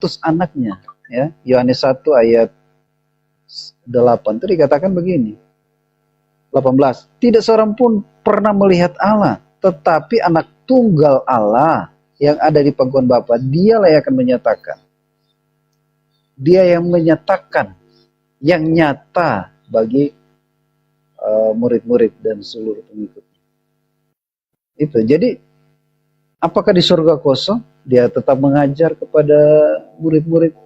mengutus anaknya. Ya, Yohanes 1 ayat 8 itu dikatakan begini. 18. Tidak seorang pun pernah melihat Allah, tetapi anak tunggal Allah yang ada di pangkuan Bapa, dialah yang akan menyatakan. Dia yang menyatakan, yang nyata bagi murid-murid dan seluruh pengikutnya. Itu. Jadi, apakah di surga kosong? Dia tetap mengajar kepada murid-murid,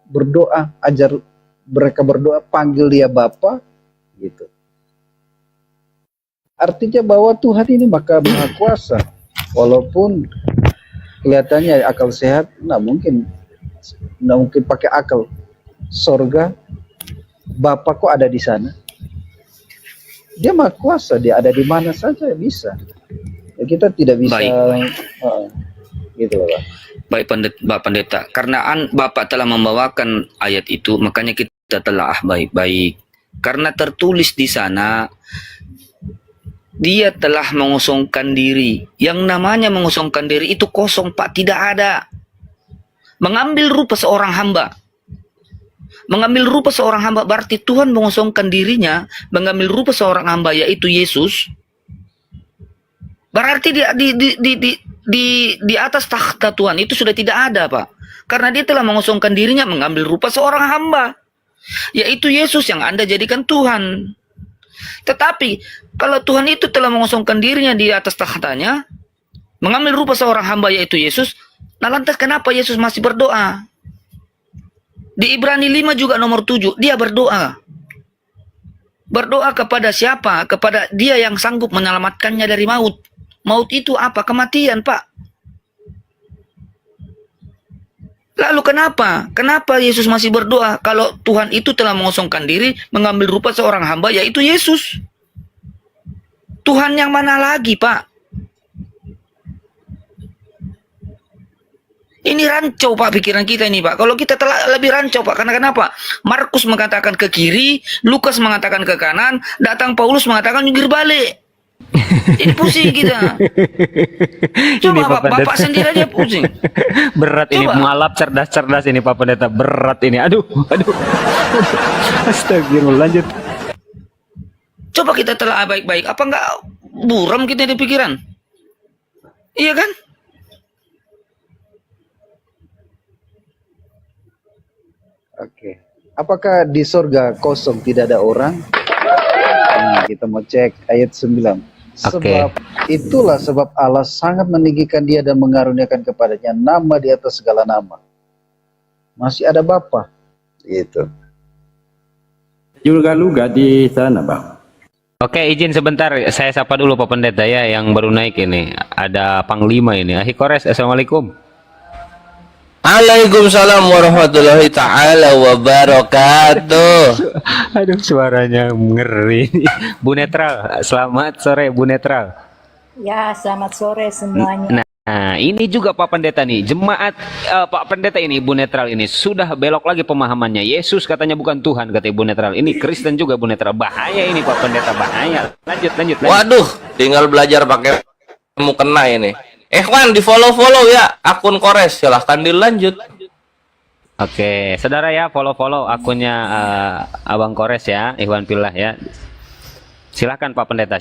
berdoa, ajar mereka berdoa, panggil dia Bapa, gitu. Artinya bahwa Tuhan ini maha kuasa. Walaupun kelihatannya akal sehat, nggak mungkin pakai akal. Surga, Bapa kok ada di sana? Dia maha kuasa, dia ada di mana saja bisa. Ya, kita tidak bisa. Gitu loh, Pak. Baik Pak Pendeta, karena Bapak telah membawakan ayat itu, makanya kita telah baik-baik. Karena tertulis di sana, dia telah mengosongkan diri. Yang namanya mengosongkan diri itu kosong, Pak, tidak ada. Mengambil rupa seorang hamba. Mengambil rupa seorang hamba berarti Tuhan mengosongkan dirinya, mengambil rupa seorang hamba yaitu Yesus. Berarti di atas takhta Tuhan itu sudah tidak ada, Pak. Karena dia telah mengosongkan dirinya, mengambil rupa seorang hamba, yaitu Yesus yang Anda jadikan Tuhan. Tetapi kalau Tuhan itu telah mengosongkan dirinya di atas takhtanya, mengambil rupa seorang hamba yaitu Yesus, nah lantas kenapa Yesus masih berdoa? Di Ibrani 5 juga nomor 7, dia berdoa. Berdoa kepada siapa? Kepada dia yang sanggup menyelamatkannya dari maut. Maut itu apa? Kematian, Pak. Lalu kenapa? Kenapa Yesus masih berdoa kalau Tuhan itu telah mengosongkan diri, mengambil rupa seorang hamba yaitu Yesus? Tuhan yang mana lagi, Pak? Ini rancau, Pak, pikiran kita ini, Pak. Kalau kita telah lebih rancau, Pak. Karena kenapa? Markus mengatakan ke kiri, Lukas mengatakan ke kanan, datang Paulus mengatakan jungkir balik. Ini pusing kita. Coba ini Bapak sendiri aja pusing. Berat coba. Ini mualaf cerdas-cerdas ini Pak Pendeta. Berat ini. Aduh. Astagfirullah, lanjut. Coba kita telah baik-baik. Apa enggak buram kita di pikiran? Iya kan? Oke. Apakah di surga kosong tidak ada orang? Kita mau cek ayat 9. Sebab itulah sebab Allah sangat meninggikan dia dan mengaruniakan kepadanya nama di atas segala nama. Masih ada Bapa. Gitu. Juga di sana, Bang. Oke, izin sebentar. Saya sapa dulu Pak Pendeta ya yang baru naik ini. Ada Panglima ini. Ahi Kores, Assalamualaikum. Waalaikumsalam warahmatullahi ta'ala wabarakatuh. Aduh, suaranya ngeri. Bu Netral, selamat sore Bu Netral. Ya, selamat sore semuanya. Nah, ini juga Pak Pendeta nih. Jemaat Pak Pendeta ini, Bu Netral ini sudah belok lagi pemahamannya. Yesus katanya bukan Tuhan, kata Bu Netral. Ini Kristen juga Bu Netral. Bahaya ini Pak Pendeta, bahaya. Lanjut. Waduh, tinggal belajar pakai mukena ini. Ikhwan, di follow ya akun Kores, silahkan dilanjut. Oke, saudara ya, follow akunnya Abang Kores ya, Ikhwan Pillah ya. Silahkan Pak Pendeta,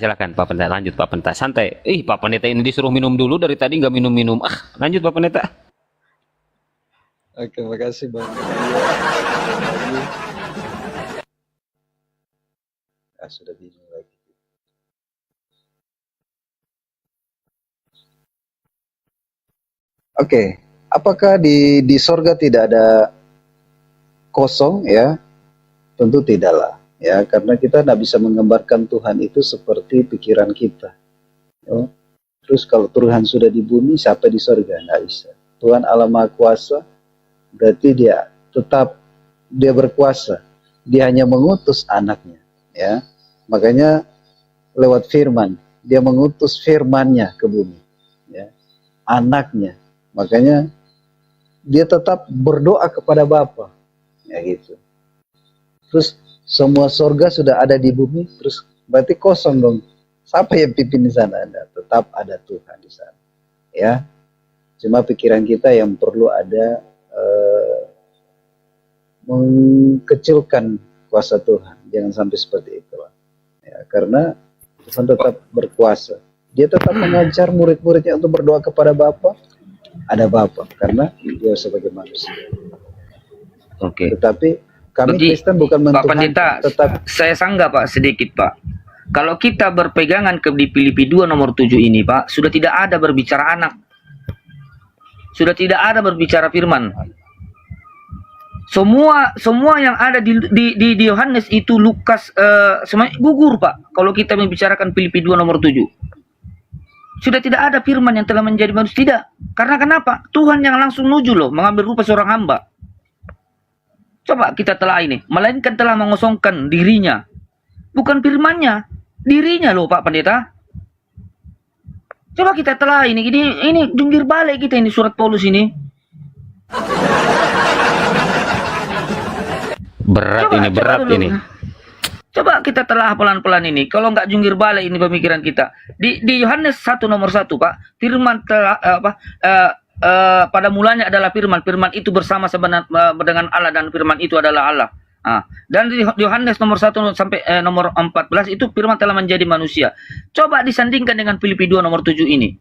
lanjut Pak Pendeta, santai. Pak Pendeta ini disuruh minum dulu dari tadi nggak minum. Lanjut Pak Pendeta. Oke, makasih Bang. Sudah bingung lagi. Oke, apakah di sorga tidak ada kosong ya? Tentu tidaklah ya, karena kita tidak bisa menggambarkan Tuhan itu seperti pikiran kita. Ya. Terus kalau Tuhan sudah di bumi, siapa di sorga? Nggak bisa. Tuhan Allah Maha Kuasa, berarti dia tetap dia berkuasa. Dia hanya mengutus anaknya, ya. Makanya lewat firman, dia mengutus firman-Nya ke bumi, ya. Anaknya. Makanya dia tetap berdoa kepada Bapa, ya gitu. Terus semua surga sudah ada di bumi, terus berarti kosong dong. Siapa yang pimpin di sana? Tetap ada Tuhan di sana, ya. Cuma pikiran kita yang perlu ada mengkecilkan kuasa Tuhan. Jangan sampai seperti itulah. Ya, karena Tuhan tetap berkuasa. Dia tetap mengajar murid-muridnya untuk berdoa kepada Bapa. Ada Bapa karena dia sebagai manusia. Oke. Tetapi kami Berarti, Kristen bukan Pak mentuhan, Pendeta, tetap saya sanggah Pak sedikit Pak. Kalau kita berpegangan ke di Filipi 2 nomor 7 ini Pak, sudah tidak ada berbicara anak. Sudah tidak ada berbicara firman. Semua yang ada di Yohanes itu Lukas semuanya gugur Pak. Kalau kita membicarakan Filipi 2 nomor 7. Sudah tidak ada firman yang telah menjadi manusia. Tidak. Karena kenapa? Tuhan yang langsung nuju loh, mengambil rupa seorang hamba. Coba kita telah ini, melainkan telah mengosongkan dirinya. Bukan firmannya, dirinya loh Pak Pendeta. Coba kita telah ini jungkir balik kita ini surat Paulus ini. Berat Coba ini. Coba kita telah pelan-pelan ini. Kalau nggak jungkir balik ini pemikiran kita. Di Yohanes 1 nomor 1 Pak, firman telah pada mulanya adalah firman. Firman itu bersama dengan Allah dan firman itu adalah Allah. Dan di Yohanes nomor 1 sampai nomor 14 itu firman telah menjadi manusia. Coba disandingkan dengan Filipi 2 nomor 7 ini.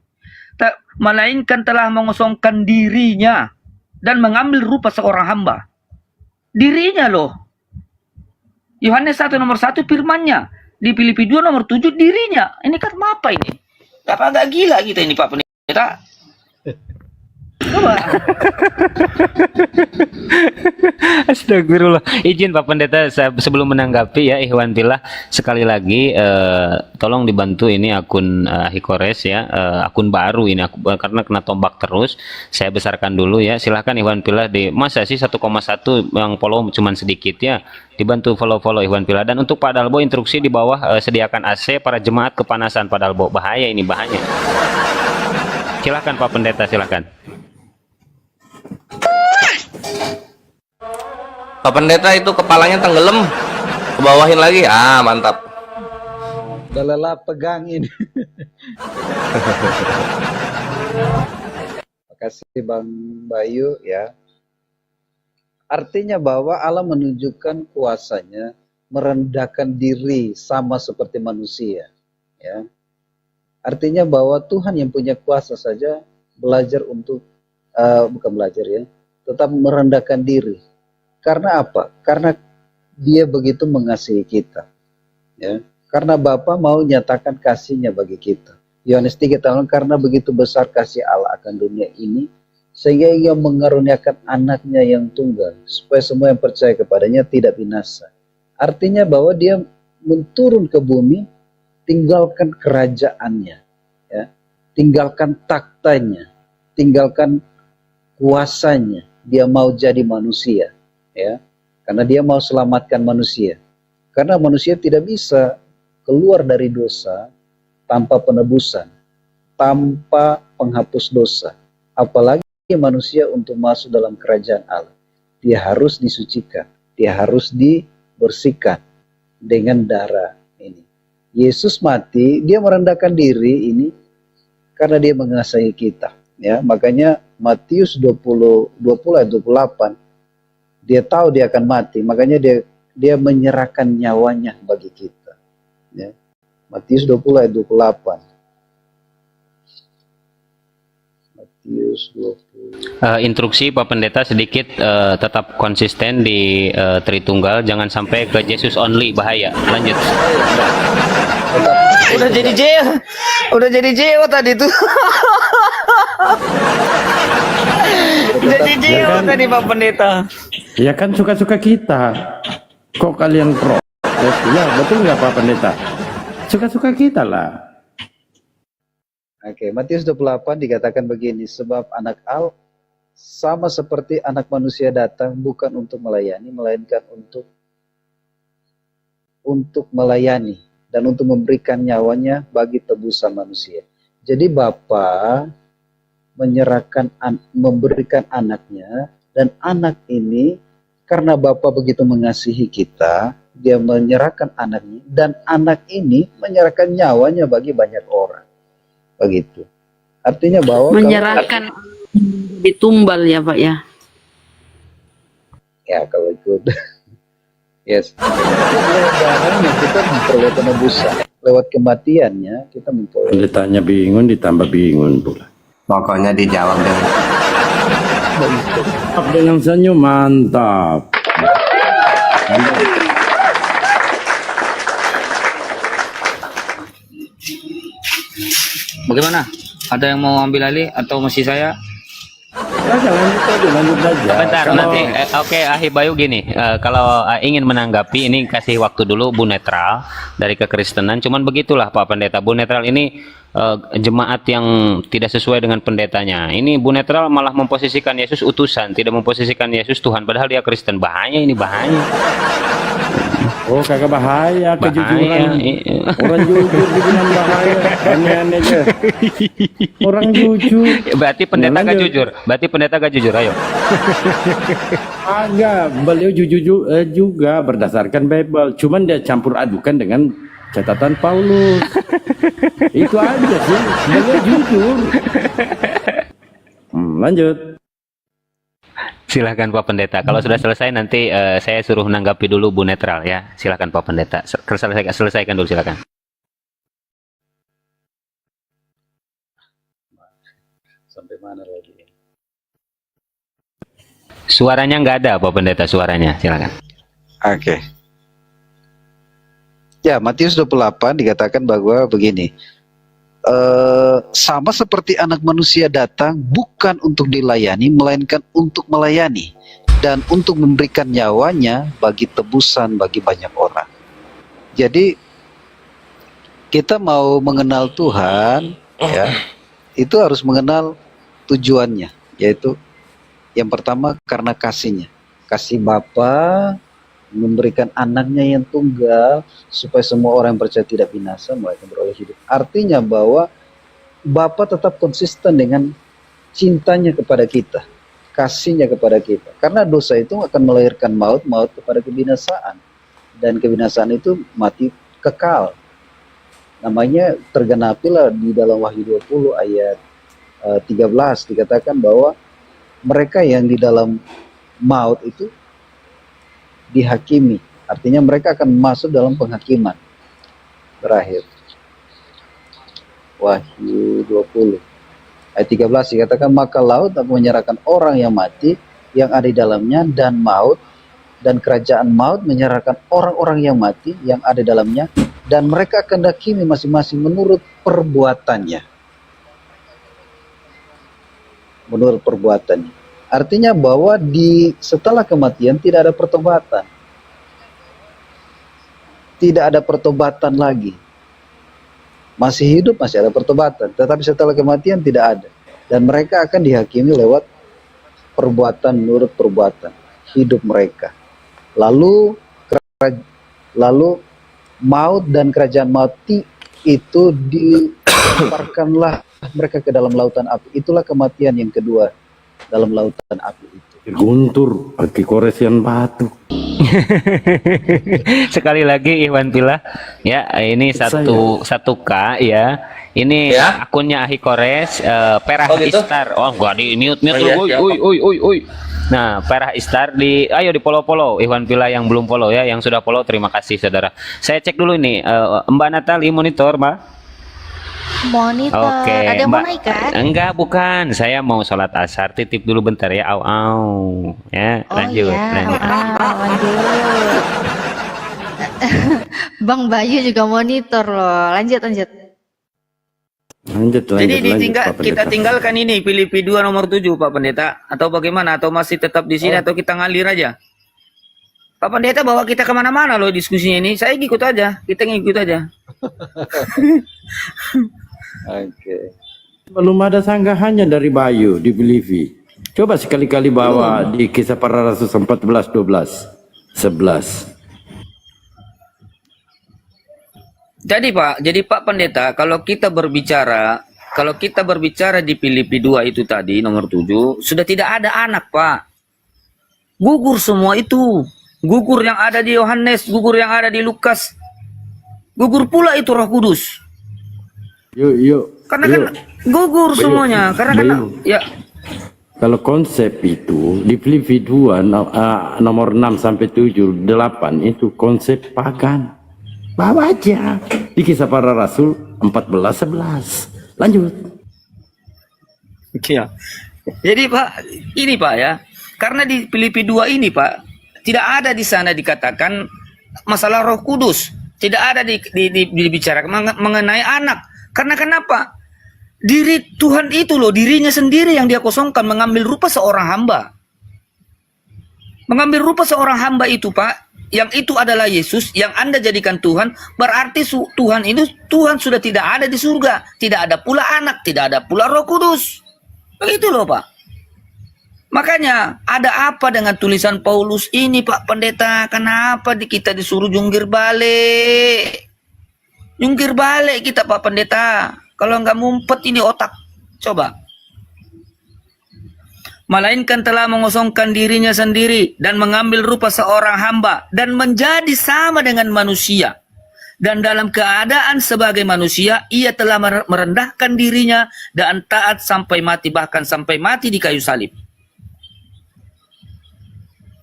Melainkan telah mengosongkan dirinya dan mengambil rupa seorang hamba. Dirinya loh. Yohanes 1 nomor 1 firmannya. Di Filipi 2 nomor 7 dirinya. Ini kan apa ini? Apa agak gila kita ini Pak Pendeta? Coba. Astagfirullah. Izin Pak Pendeta, sebelum menanggapi ya Ikhwan Fillah, sekali lagi tolong dibantu ini akun Hikores ya, akun baru ini karena kena tombak terus. Saya besarkan dulu ya. Silahkan Ikhwan Fillah di masa sih 1,1 yang follow cuman sedikit ya. Dibantu follow Ikhwan Fillah. Dan untuk Pak Dalbo instruksi di bawah sediakan AC, para jemaat kepanasan Pak Dalbo. Bahaya ini, bahaya. Silahkan Pak Pendeta, silahkan. Pak Pendeta itu kepalanya tenggelam, ke bawahin lagi. Mantap. udah lelah pegang ini. Makasih Bang Bayu ya. Artinya bahwa Allah menunjukkan kuasanya, merendahkan diri sama seperti manusia. Ya. Artinya bahwa Tuhan yang punya kuasa saja belajar untuk, bukan belajar ya, tetap merendahkan diri. Karena apa? Karena dia begitu mengasihi kita. Ya. Karena Bapa mau nyatakan kasihnya bagi kita. Yohanes 3 tahun, karena begitu besar kasih Allah akan dunia ini, sehingga ia mengaruniakan anaknya yang tunggal, supaya semua yang percaya kepadanya tidak binasa. Artinya bahwa dia menturun ke bumi, tinggalkan kerajaannya, ya, tinggalkan taktanya, tinggalkan kuasanya. Dia mau jadi manusia, ya, karena dia mau selamatkan manusia. Karena manusia tidak bisa keluar dari dosa tanpa penebusan, tanpa penghapus dosa. Apalagi manusia untuk masuk dalam kerajaan Allah, dia harus disucikan, dia harus dibersihkan dengan darah ini. Yesus mati, dia merendahkan diri ini karena dia mengasihi kita. Ya, makanya Matius 20 ayat 28, dia tahu dia akan mati, makanya dia menyerahkan nyawanya bagi kita. Ya. Matius 20 ayat 28. Matius 20. Instruksi Pak Pendeta sedikit, tetap konsisten di Tritunggal, jangan sampai ke Jesus only, bahaya. Lanjut. Udah jadi jeo tadi tuh. Jadi jeo kan? tadi Pak Pendeta. Ya kan suka-suka kita. Kok kalian protes? Ya betul nggak Pak Pendeta? Suka-suka kita lah. Oke, Matius 28 dikatakan begini, sebab anak Allah sama seperti anak manusia datang bukan untuk melayani, melainkan untuk melayani dan untuk memberikan nyawanya bagi tebusan manusia. Jadi Bapa memberikan anaknya, dan anak ini karena Bapa begitu mengasihi kita, dia menyerahkan anaknya, dan anak ini menyerahkan nyawanya bagi banyak orang. Begitu. Artinya bahwa menyerahkan ditumbal ya Pak ya. Ya kalau ikut, yes. Lewat darahnya kita memperoleh penebusan. Lewat kematiannya kita memperoleh. Pendetanya bingung ditambah bingung pula. Pokoknya dijawab dengan Dengan senyum mantap. Bagaimana? Ada yang mau ambil alih atau masih saya? Lanjut aja. Bentar, Kalau- nanti. Oke, Ahi Bayu gini. Kalau ingin menanggapi, ini kasih waktu dulu Bu Netral dari kekristenan. Cuman begitulah Pak Pendeta. Bu Netral ini jemaat yang tidak sesuai dengan pendetanya. Ini Bu Netral malah memposisikan Yesus utusan, tidak memposisikan Yesus Tuhan. Padahal dia Kristen. Bahaya ini, bahaya. Oh, kagak bahaya, kejujuran. Bahaya. Orang jujur dibilang bahaya. Aneh-aneh aja. Orang jujur. Berarti pendeta Nah, gak lanjut. jujur. Berarti pendeta gak jujur. Ayo. Agak, beliau jujur juga berdasarkan Bible. Cuman dia campur adukan dengan catatan Paulus. Itu aja sih. Beliau jujur. Lanjut. Silahkan Pak Pendeta. Kalau sudah selesai nanti saya suruh menanggapi dulu Bu Netral ya. Silahkan Pak Pendeta. Selesaikan dulu silakan. Sampai mana lagi? Suaranya nggak ada Pak Pendeta, suaranya. Silakan. Oke. Ya, Matius 28 dikatakan bahwa begini. Sama seperti anak manusia datang bukan untuk dilayani, melainkan untuk melayani dan untuk memberikan nyawanya bagi tebusan bagi banyak orang. Jadi kita mau mengenal Tuhan, ya, itu harus mengenal tujuannya, yaitu yang pertama karena kasihnya, kasih Bapa memberikan anaknya yang tunggal supaya semua orang yang percaya tidak binasa melainkan beroleh hidup. Artinya bahwa Bapa tetap konsisten dengan cintanya kepada kita, kasihnya kepada kita. Karena dosa itu akan melahirkan maut, maut kepada kebinasaan. Dan kebinasaan itu mati kekal. Namanya tergenapilah di dalam Wahyu 20 ayat 13 dikatakan bahwa mereka yang di dalam maut itu dihakimi, artinya mereka akan masuk dalam penghakiman berakhir. Wahyu 20 ayat 13 dikatakan maka laut akan menyerahkan orang yang mati yang ada di dalamnya dan maut, dan kerajaan maut menyerahkan orang-orang yang mati yang ada di dalamnya, dan mereka akan dihakimi masing-masing menurut perbuatannya. Menurut perbuatannya. Artinya bahwa setelah kematian tidak ada pertobatan. Tidak ada pertobatan lagi. Masih hidup masih ada pertobatan, tetapi setelah kematian tidak ada. Dan mereka akan dihakimi lewat perbuatan menurut perbuatan hidup mereka. Lalu maut dan kerajaan mati itu dilemparkanlah mereka ke dalam lautan api. Itulah kematian yang kedua dalam lautan api itu. Guntur, pakai koresian batu. Sekali lagi Iwan Pilah ya, ini satu K ya. Ini Ya. akunnya Ahi Kores, Perah Oh, gitu? Istar. Oh, enggak di mute Oh, iya, woi. Nah, Perah Istar ayo di follow Iwan Pilah yang belum follow ya, yang sudah follow terima kasih saudara. Saya cek dulu nih Mbak Natali monitor, Mbak. Monitor, Oke, ada yang mau Mbak. naik kan? Enggak, bukan. Saya mau sholat asar. Titip dulu bentar ya. Au. Ya, Oh lanjut. iya, lanjut. lanjut. Bang Bayu juga monitor loh. Lanjut. Lanjut, Jadi Pak kita Pendeta. tinggalkan ini Filipi 2 nomor 7 Pak Pendeta, atau bagaimana, atau masih tetap di sini, atau kita ngalir aja? Pak Pendeta bawa kita kemana-mana loh diskusinya ini. Saya ikut aja, kita ngikut aja. Oke. Belum ada sanggahannya dari Bayu di Filipi. Coba sekali-kali bawa di Kisah Para Rasul 14, 12, 11. Jadi Pak Pendeta, kalau kita berbicara di Filipi 2 itu tadi nomor 7, sudah tidak ada anak, Pak. Gugur semua itu. Gugur yang ada di Yohanes, gugur yang ada di Lukas. Gugur pula itu Roh Kudus. Yuk. Karena kan gugur semuanya. Karena kan Bayu. ya Kalau konsep itu di Filipi 2 nomor 6 sampai 7, 8 itu konsep pagan. Bawa aja di Kisah Para Rasul 14:11. Lanjut. Iya. Jadi Pak, ini Pak ya, karena di Filipi 2 ini Pak, tidak ada di sana dikatakan masalah Roh Kudus, tidak ada dibicarakan mengenai anak. Karena kenapa? Diri Tuhan itu loh, dirinya sendiri yang dia kosongkan, mengambil rupa seorang hamba. Mengambil rupa seorang hamba itu Pak, yang itu adalah Yesus, yang Anda jadikan Tuhan, berarti Tuhan itu, Tuhan sudah tidak ada di surga. Tidak ada pula anak, tidak ada pula Roh Kudus. Begitu loh Pak. Makanya ada apa dengan tulisan Paulus ini Pak Pendeta? Kenapa kita disuruh jungkir balik? Jungkir balik kita Pak Pendeta. Kalau nggak ngumpet ini otak. Coba. Melainkan telah mengosongkan dirinya sendiri dan mengambil rupa seorang hamba dan menjadi sama dengan manusia. Dan dalam keadaan sebagai manusia, ia telah merendahkan dirinya dan taat sampai mati, bahkan sampai mati di kayu salib.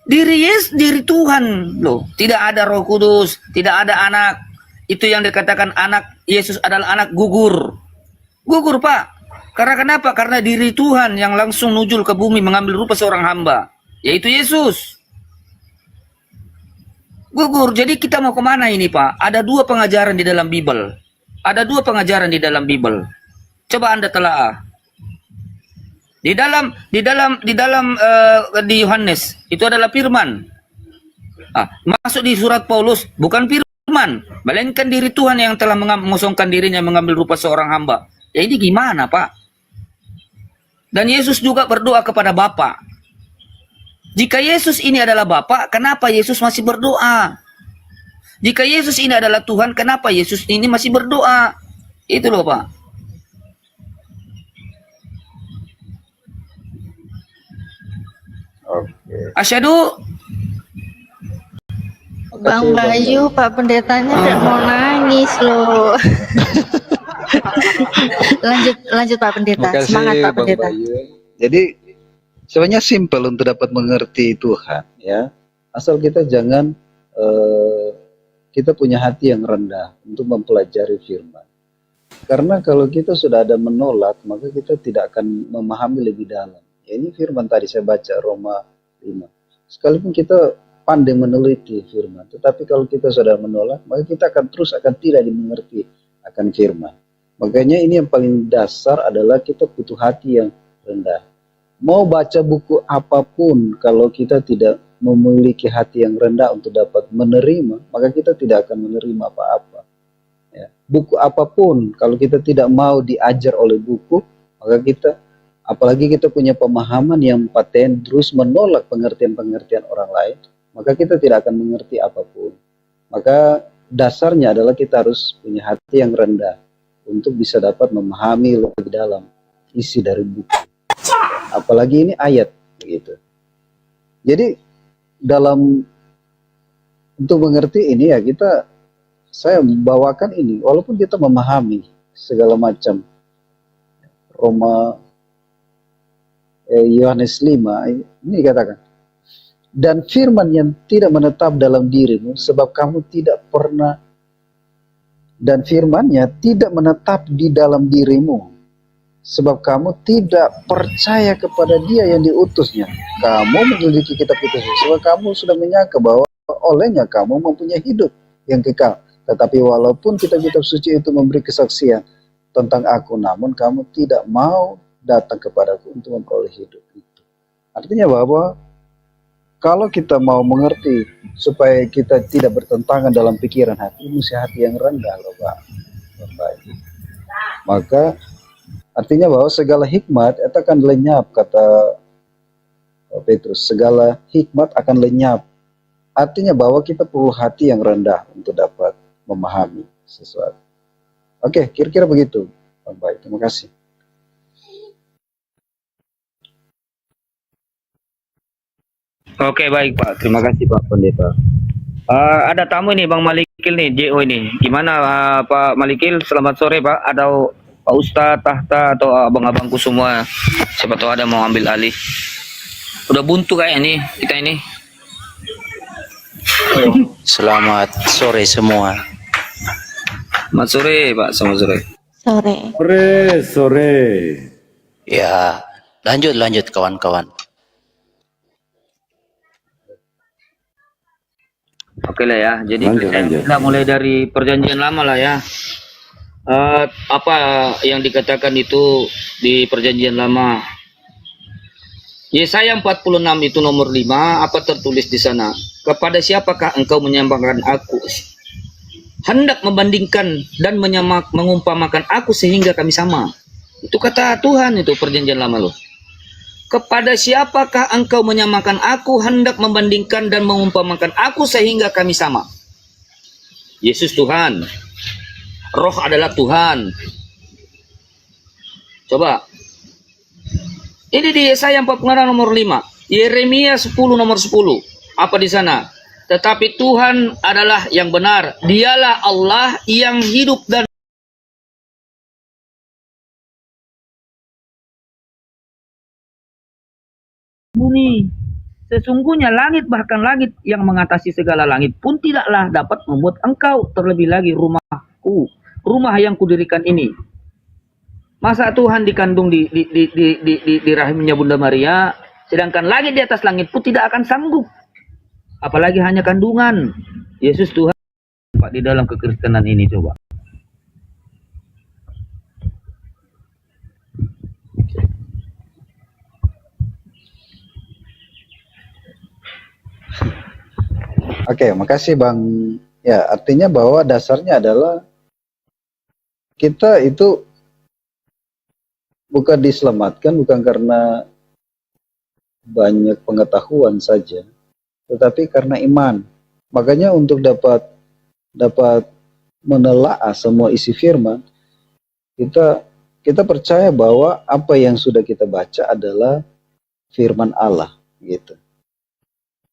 Diri Tuhan loh, tidak ada Roh Kudus, tidak ada anak. Itu yang dikatakan anak, Yesus adalah anak gugur. Gugur Pak. Karena kenapa? Karena diri Tuhan yang langsung nujul ke bumi mengambil rupa seorang hamba, yaitu Yesus. Gugur. Jadi kita mau kemana ini Pak? Ada dua pengajaran di dalam Bible. Ada dua pengajaran di dalam Bible. Coba Anda telaah. Di Yohanes itu adalah firman. Masuk di surat Paulus bukan firman, melainkan diri Tuhan yang telah mengosongkan dirinya mengambil rupa seorang hamba. Ya ini gimana Pak? Dan Yesus juga berdoa kepada Bapa. Jika Yesus ini adalah Bapa, kenapa Yesus masih berdoa? Jika Yesus ini adalah Tuhan, kenapa Yesus ini masih berdoa? Itu loh Pak. Oke. Asyhadu. Bang Bayu, Pak Pendetanya udah mau nangis loh. lanjut Pak Pendeta. Makasih, Semangat Pak Bang Pendeta. Bayu. Jadi sebenarnya simpel untuk dapat mengerti Tuhan ya. Asal kita jangan kita punya hati yang rendah untuk mempelajari firman. Karena kalau kita sudah ada menolak, maka kita tidak akan memahami lebih dalam. Ya, ini firman tadi saya baca Roma 5. Sekalipun kita pandai meneliti firman, tetapi kalau kita sudah menolak, maka kita akan tidak dimengerti akan firman. Makanya ini yang paling dasar adalah kita butuh hati yang rendah. Mau baca buku apapun, kalau kita tidak memiliki hati yang rendah untuk dapat menerima, maka kita tidak akan menerima apa-apa. Ya. Buku apapun, kalau kita tidak mau diajar oleh buku, maka kita, apalagi kita punya pemahaman yang paten, terus menolak pengertian-pengertian orang lain, maka kita tidak akan mengerti apapun. Maka dasarnya adalah kita harus punya hati yang rendah untuk bisa dapat memahami lebih dalam isi dari buku. Apalagi ini ayat begitu. Jadi dalam untuk mengerti ini ya saya membawakan ini walaupun kita memahami segala macam Yohanes 5 ini dikatakan, dan firman yang tidak menetap dalam dirimu sebab kamu tidak pernah, dan firman-Nya tidak menetap di dalam dirimu sebab kamu tidak percaya kepada Dia yang diutusnya. Kamu menyelidiki kitab itu sebab kamu sudah menyangka bahwa olehnya kamu mempunyai hidup yang kekal. Tetapi walaupun kitab-kitab suci itu memberi kesaksian tentang aku, namun kamu tidak mau datang kepadaku untuk memperoleh hidup itu. Artinya bahwa kalau kita mau mengerti supaya kita tidak bertentangan dalam pikiran hati, mesti hati yang rendah loh Pak. Maka artinya bahwa segala hikmat itu akan lenyap, kata Petrus. Segala hikmat akan lenyap. Artinya bahwa kita perlu hati yang rendah untuk dapat memahami sesuatu. Oke, kira-kira begitu. Baik, terima kasih. Oke, baik Pak. Terima kasih Pak Pendeta. Ada tamu ini Bang Malikil nih, JO ini. Gimana Pak Malikil? Selamat sore Pak. Pak Ustadz, Tahta, atau abang-abangku semua. Siapa tahu ada mau ambil alih. Udah buntu kayak ini, kita ini. Selamat sore semua. Selamat sore, Pak. Selamat sore. Sore. Sore. Ya, lanjut kawan-kawan. Oke lah ya. Jadi Lanjut. kita mulai dari perjanjian lama lah ya. Apa yang dikatakan itu di perjanjian lama? Yesaya 46 itu nomor 5, apa tertulis di sana? Kepada siapakah engkau menyamakan aku? Hendak membandingkan dan mengumpamakan aku sehingga kami sama. Itu kata Tuhan, itu perjanjian lama loh. Kepada siapakah engkau menyamakan aku, hendak membandingkan dan mengumpamakan aku sehingga kami sama? Yesus Tuhan. Roh adalah Tuhan. Coba. Ini di Yesaya 46 nomor 5. Yeremia 10 nomor 10. Apa di sana? Tetapi Tuhan adalah yang benar. Dialah Allah yang hidup dan bumi. Sesungguhnya langit, bahkan langit yang mengatasi segala langit pun tidaklah dapat membuat engkau, terlebih lagi rumahku, rumah yang kudirikan ini. Masa Tuhan dikandung di rahimnya Bunda Maria, sedangkan langit di atas langit pun tidak akan sanggup. Apalagi hanya kandungan. Yesus Tuhan Pak di dalam kekristenan ini, coba. Oke, makasih Bang. Ya, artinya bahwa dasarnya adalah kita itu bukan diselamatkan bukan karena banyak pengetahuan saja, tetapi karena iman. Makanya untuk dapat menelaah semua isi firman, kita percaya bahwa apa yang sudah kita baca adalah firman Allah, gitu.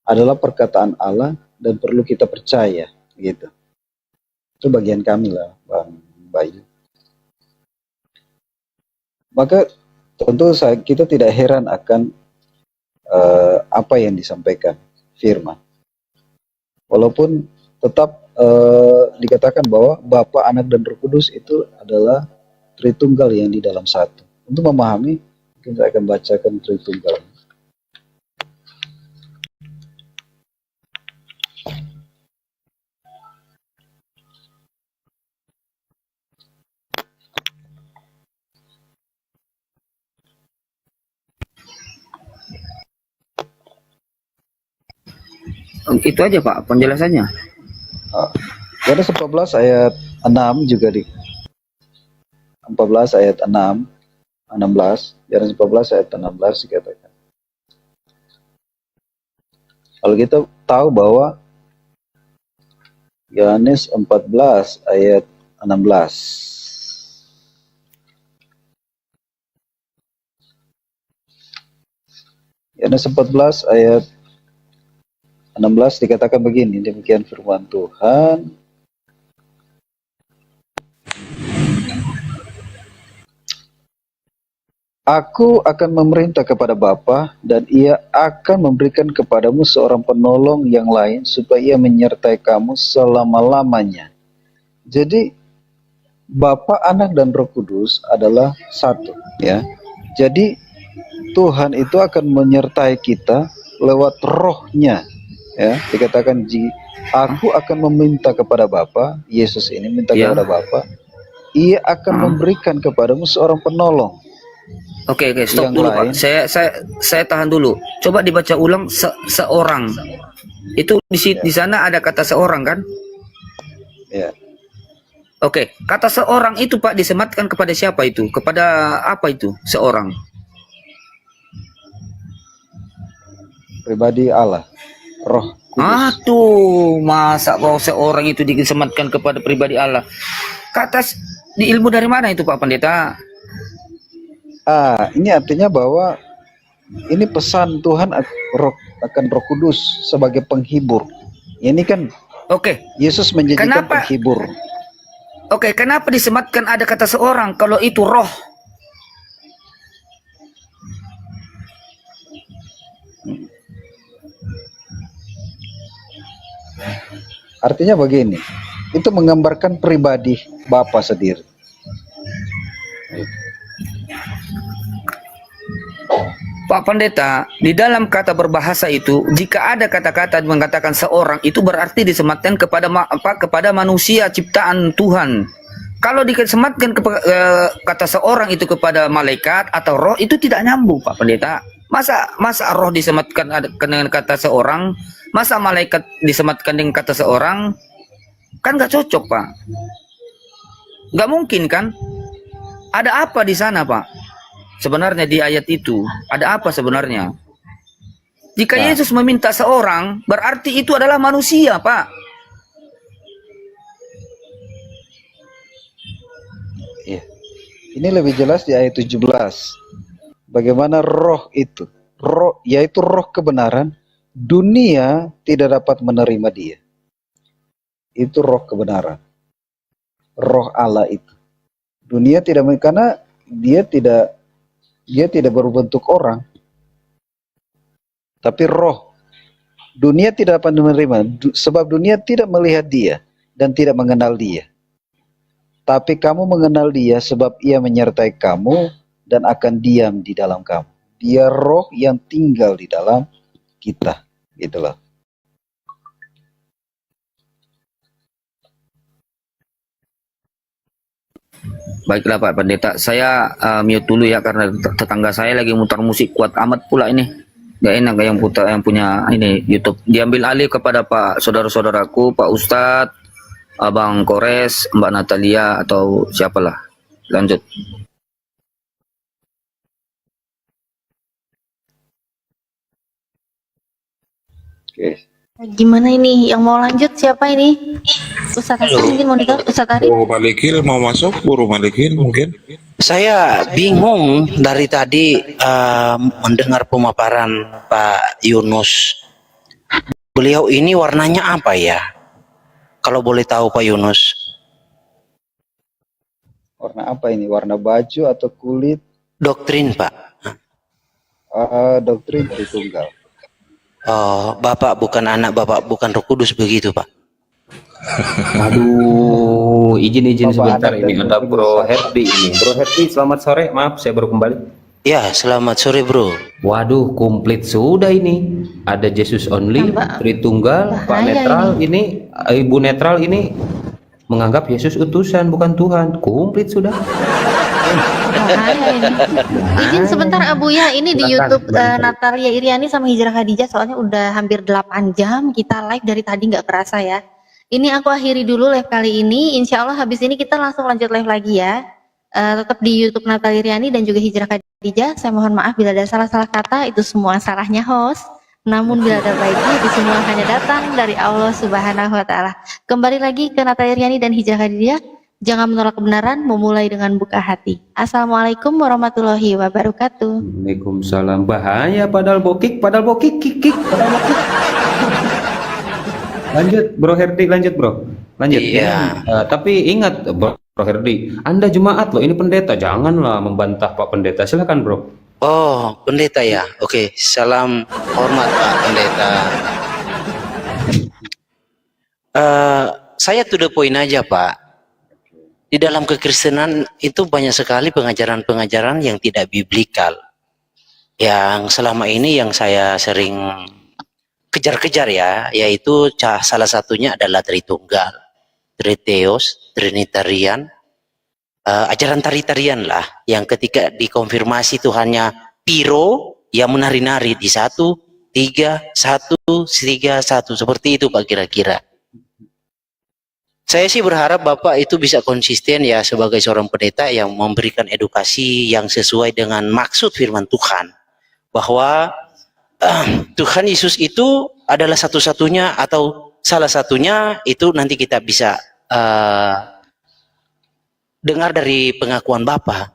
Adalah perkataan Allah dan perlu kita percaya, gitu. Itu bagian kami lah, Bang Bayu. Maka tentu kita tidak heran akan apa yang disampaikan firman. Walaupun tetap dikatakan bahwa Bapa, Anak, dan Roh Kudus itu adalah Tritunggal yang di dalam satu. Untuk memahami, mungkin saya akan bacakan Tritunggal. Itu aja Pak penjelasannya. Yohanes 14 ayat 6 juga di 14 ayat 6, 16, Yohanes 14 ayat 16 dikatakan. Kalau kita tahu bahwa Yohanes 14 ayat 16. Yohanes 14 ayat 16 dikatakan begini, demikian firman Tuhan. Aku akan memerintah kepada Bapa dan ia akan memberikan kepadamu seorang penolong yang lain supaya ia menyertai kamu selama-lamanya. Jadi Bapa, Anak, dan Roh Kudus adalah satu, ya. Jadi Tuhan itu akan menyertai kita lewat rohnya. Ya, dikatakan aku akan meminta kepada Bapa, Yesus ini minta kepada Bapa, ia akan memberikan kepadamu seorang penolong. Oke, stop yang dulu lain. Pak. Saya tahan dulu. Coba dibaca ulang seorang. Itu di sana ada kata seorang kan? Ya. Oke, kata seorang itu Pak disematkan kepada siapa itu? Kepada apa itu seorang? Pribadi Allah, Roh Kudus. Aduh, masa kalau seorang itu disematkan kepada pribadi Allah? Kata di ilmu dari mana itu Pak Pendeta? Ini artinya bahwa ini pesan Tuhan akan Roh Kudus sebagai penghibur. Ini kan Oke. Yesus menjadikan Kenapa? penghibur. Oke, kenapa disematkan ada kata seorang kalau itu roh? Artinya begini, itu menggambarkan pribadi Bapa sendiri. Pak Pendeta, di dalam kata berbahasa itu, jika ada kata-kata mengatakan seorang, itu berarti disematkan kepada manusia ciptaan Tuhan. Kalau disematkan kata seorang itu kepada malaikat atau roh, itu tidak nyambung, Pak Pendeta. Masa roh disematkan dengan kata seorang, masa malaikat disematkan dengan kata seorang, kan nggak cocok, Pak. Nggak mungkin kan? Ada apa di sana, Pak? Sebenarnya di ayat itu ada apa sebenarnya? Jika Yesus meminta seorang, berarti itu adalah manusia, Pak. Iya. Ini lebih jelas di ayat 17. Bagaimana roh itu? Roh, yaitu roh kebenaran, dunia tidak dapat menerima dia. Itu roh kebenaran. Roh Allah itu. Dunia tidak, karena dia tidak berbentuk orang, tapi roh. Dunia tidak dapat menerima, sebab dunia tidak melihat dia dan tidak mengenal dia. Tapi kamu mengenal dia sebab ia menyertai kamu dan akan diam di dalam kamu. Dia roh yang tinggal di dalam kita. Itulah. Baiklah Pak Pendeta, saya mute dulu ya karena tetangga saya lagi mutar musik kuat amat pula ini. Gak enak yang punya ini YouTube. Diambil alih kepada Pak saudara-saudaraku, Pak Ustadz, Abang Kores, Mbak Natalia atau siapalah. Lanjut. Oke. Gimana ini? Yang mau lanjut siapa ini? Ustadz Hasan mungkin mau dijawab, Ustadz Arif? Bro Malikil mau masuk, Bro Malikil mungkin. Saya bingung dari tadi mendengar pemaparan Pak Yunus. Beliau ini warnanya apa ya? Kalau boleh tahu Pak Yunus. Warna apa ini? Warna baju atau kulit? Doktrin Pak. Doktrin Tritunggal. Oh, Bapak bukan anak Bapak, bukan Roh Kudus begitu Pak. Aduh, izin sebentar, ini ada Bro Herdi. Herdi ini. Bro Herdi, selamat sore. Maaf, saya baru kembali. Ya, selamat sore Bro. Waduh, komplit sudah ini. Ada Jesus only, Tritunggal, Pak Netral ini, Ibu Netral ini menganggap Yesus utusan bukan Tuhan. Komplit sudah. Bahaya ini. Izin sebentar Abu ya, ini di YouTube Natalia Iriani sama Hijrah Khadijah, soalnya udah hampir 8 jam kita live dari tadi nggak kerasa ya. Ini aku akhiri dulu live kali ini. Insya Allah habis ini kita langsung lanjut live lagi ya. Tetap di YouTube Natalia Iriani dan juga Hijrah Khadijah. Saya mohon maaf bila ada salah-salah kata, itu semua salahnya host. Namun bila ada baiknya, itu semua hanya datang dari Allah Subhanahu wa Ta'ala. Kembali lagi ke Natalia Iriani dan Hijrah Khadijah. Jangan menolak kebenaran, memulai dengan buka hati. Assalamualaikum warahmatullahi wabarakatuh. Waalaikumsalam. Bahaya padahal bokik, kik. Lanjut Bro Herdi, lanjut Bro. Lanjut. Iya. Tapi ingat Bro Herdi, Anda jemaat loh, ini pendeta. Janganlah membantah Pak Pendeta. Silakan Bro. Oh, pendeta ya. Oke, salam hormat Pak Pendeta. Saya to the point aja Pak. Di dalam kekristenan itu banyak sekali pengajaran-pengajaran yang tidak biblikal. Yang selama ini yang saya sering kejar-kejar ya, yaitu salah satunya adalah Tritunggal, Triteos, Trinitarian, ajaran tari-tarian lah, yang ketika dikonfirmasi Tuhannya Piro, yang menari-nari di 1, 3, 1, 3, 1, seperti itu Pak kira-kira. Saya sih berharap Bapak itu bisa konsisten ya sebagai seorang pendeta yang memberikan edukasi yang sesuai dengan maksud firman Tuhan. Bahwa Tuhan Yesus itu adalah satu-satunya atau salah satunya, itu nanti kita bisa dengar dari pengakuan Bapak.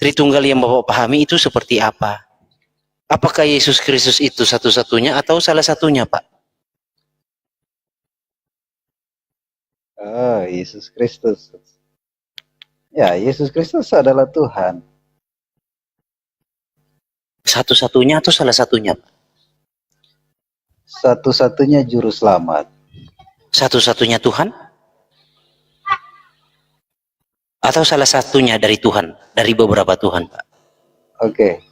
Tritunggal yang Bapak pahami itu seperti apa? Apakah Yesus Kristus itu satu-satunya atau salah satunya Pak? Oh, Yesus Kristus. Ya, Yesus Kristus adalah Tuhan. Satu-satunya atau salah satunya? Satu-satunya juru selamat. Satu-satunya Tuhan? Atau salah satunya dari Tuhan? Dari beberapa Tuhan, Pak? Oke.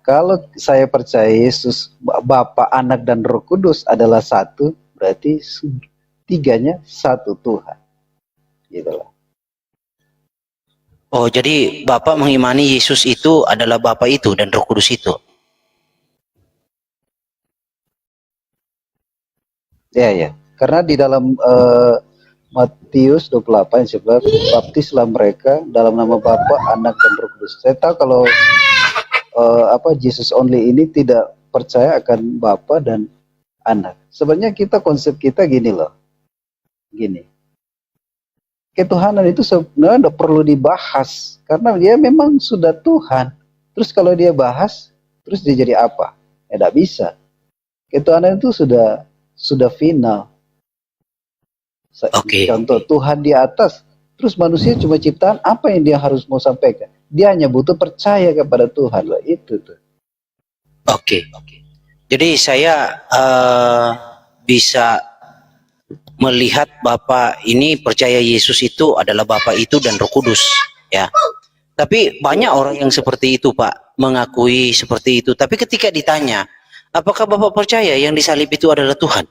Kalau saya percaya Yesus, Bapa, Anak, dan Roh Kudus adalah satu, berarti tiganya satu Tuhan. Gitu loh. Oh, jadi Bapak mengimani Yesus itu adalah Bapa itu dan Roh Kudus itu? Ya, ya. Karena di dalam Matius 28 sebab baptislah mereka dalam nama Bapa, Anak, dan Roh Kudus. Saya tahu kalau Jesus only ini tidak percaya akan Bapa dan Anak. Sebenarnya konsep kita gini loh. Gini. Ketuhanan itu sebenarnya tidak perlu dibahas karena dia memang sudah Tuhan. Terus kalau dia bahas, terus dia jadi apa? Ya tidak bisa. Ketuhanan itu sudah final. Oke. Contoh Tuhan di atas, terus manusia cuma ciptaan, apa yang dia harus mau sampaikan? Dia hanya butuh percaya kepada Tuhan loh, itu tuh. Oke. Jadi saya bisa melihat Bapak ini percaya Yesus itu adalah Bapak itu dan Roh Kudus, ya. Tapi banyak orang yang seperti itu, Pak, mengakui seperti itu. Tapi ketika ditanya, apakah Bapak percaya yang disalib itu adalah Tuhan?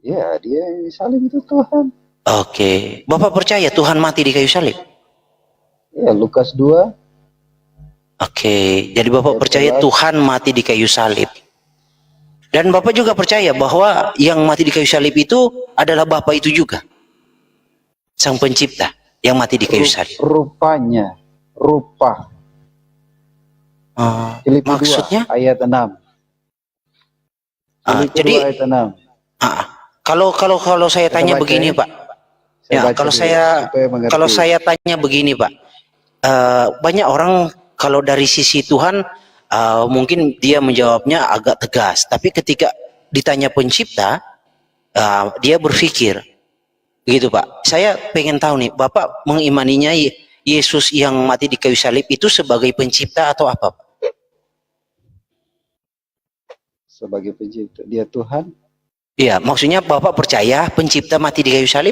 Ya, dia yang disalib itu Tuhan. Oke. Bapak percaya Tuhan mati di kayu salib? Ya, Lukas 2. Oke. Jadi Bapak percaya Tuhan mati di kayu salib. Dan Bapak juga percaya bahwa yang mati di kayu salib itu adalah Bapak itu juga. Sang pencipta yang mati di kayu salib. Rupanya, rupa. Filipi Maksudnya? 2, ayat 6. Filipi Jadi 2 ayat 6. Kalau saya tanya begini, Pak. Ya, kalau saya tanya begini, Pak. Banyak orang kalau dari sisi Tuhan mungkin dia menjawabnya agak tegas, tapi ketika ditanya pencipta, dia berpikir, gitu Pak. Saya pengen tahu nih, Bapak mengimaninya Yesus yang mati di kayu salib itu sebagai pencipta atau apa, Pak? Sebagai pencipta, dia Tuhan. Iya, maksudnya Bapak percaya pencipta mati di kayu salib?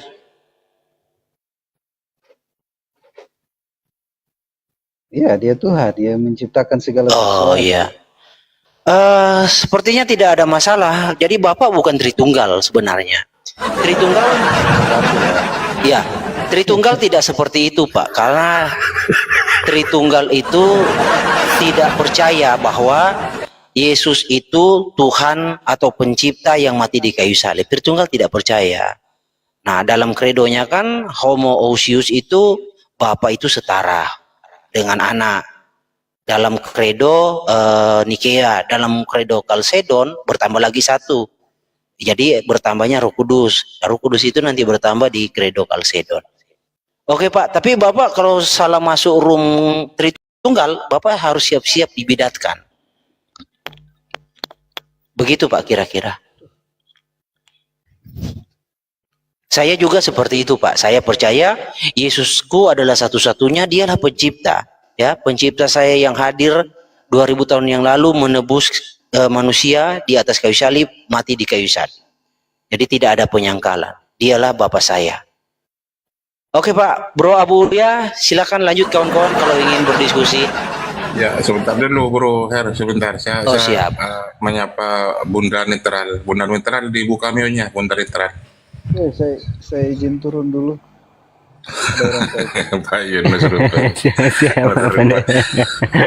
Iya, dia Tuhan, dia menciptakan segala sesuatu. Oh iya. Sepertinya tidak ada masalah. Jadi Bapak bukan Tritunggal sebenarnya. Tritunggal, ya, Tritunggal tidak seperti itu, Pak. Karena Tritunggal itu tidak percaya bahwa Yesus itu Tuhan atau pencipta yang mati di kayu salib. Tritunggal tidak percaya. Nah, dalam kredonya kan homoousios itu Bapa itu setara dengan anak. Dalam kredo Nikea, dalam kredo Kalsedon bertambah lagi satu. Jadi bertambahnya Roh Kudus. Roh Kudus itu nanti bertambah di kredo Kalsedon. Oke Pak, tapi Bapak kalau salah masuk room Tritunggal, Bapak harus siap-siap dibidatkan. Begitu Pak kira-kira. Saya juga seperti itu Pak. Saya percaya Yesusku adalah satu-satunya, dialah pencipta. Ya, pencipta saya yang hadir 2000 tahun yang lalu menebus manusia di atas kayu salib, mati di kayu salib. Jadi tidak ada penyangkalan. Dialah Bapa saya. Oke Pak, Bro Abu Ulia, silakan lanjut kawan-kawan kalau ingin berdiskusi. Ya, sebentar dulu Bro Her, sebentar. Saya siap. Menyapa Bunda Netral. Bunda Netral dibuka mionya, Bunda Netral. Oke, saya izin turun dulu. Pak Yunus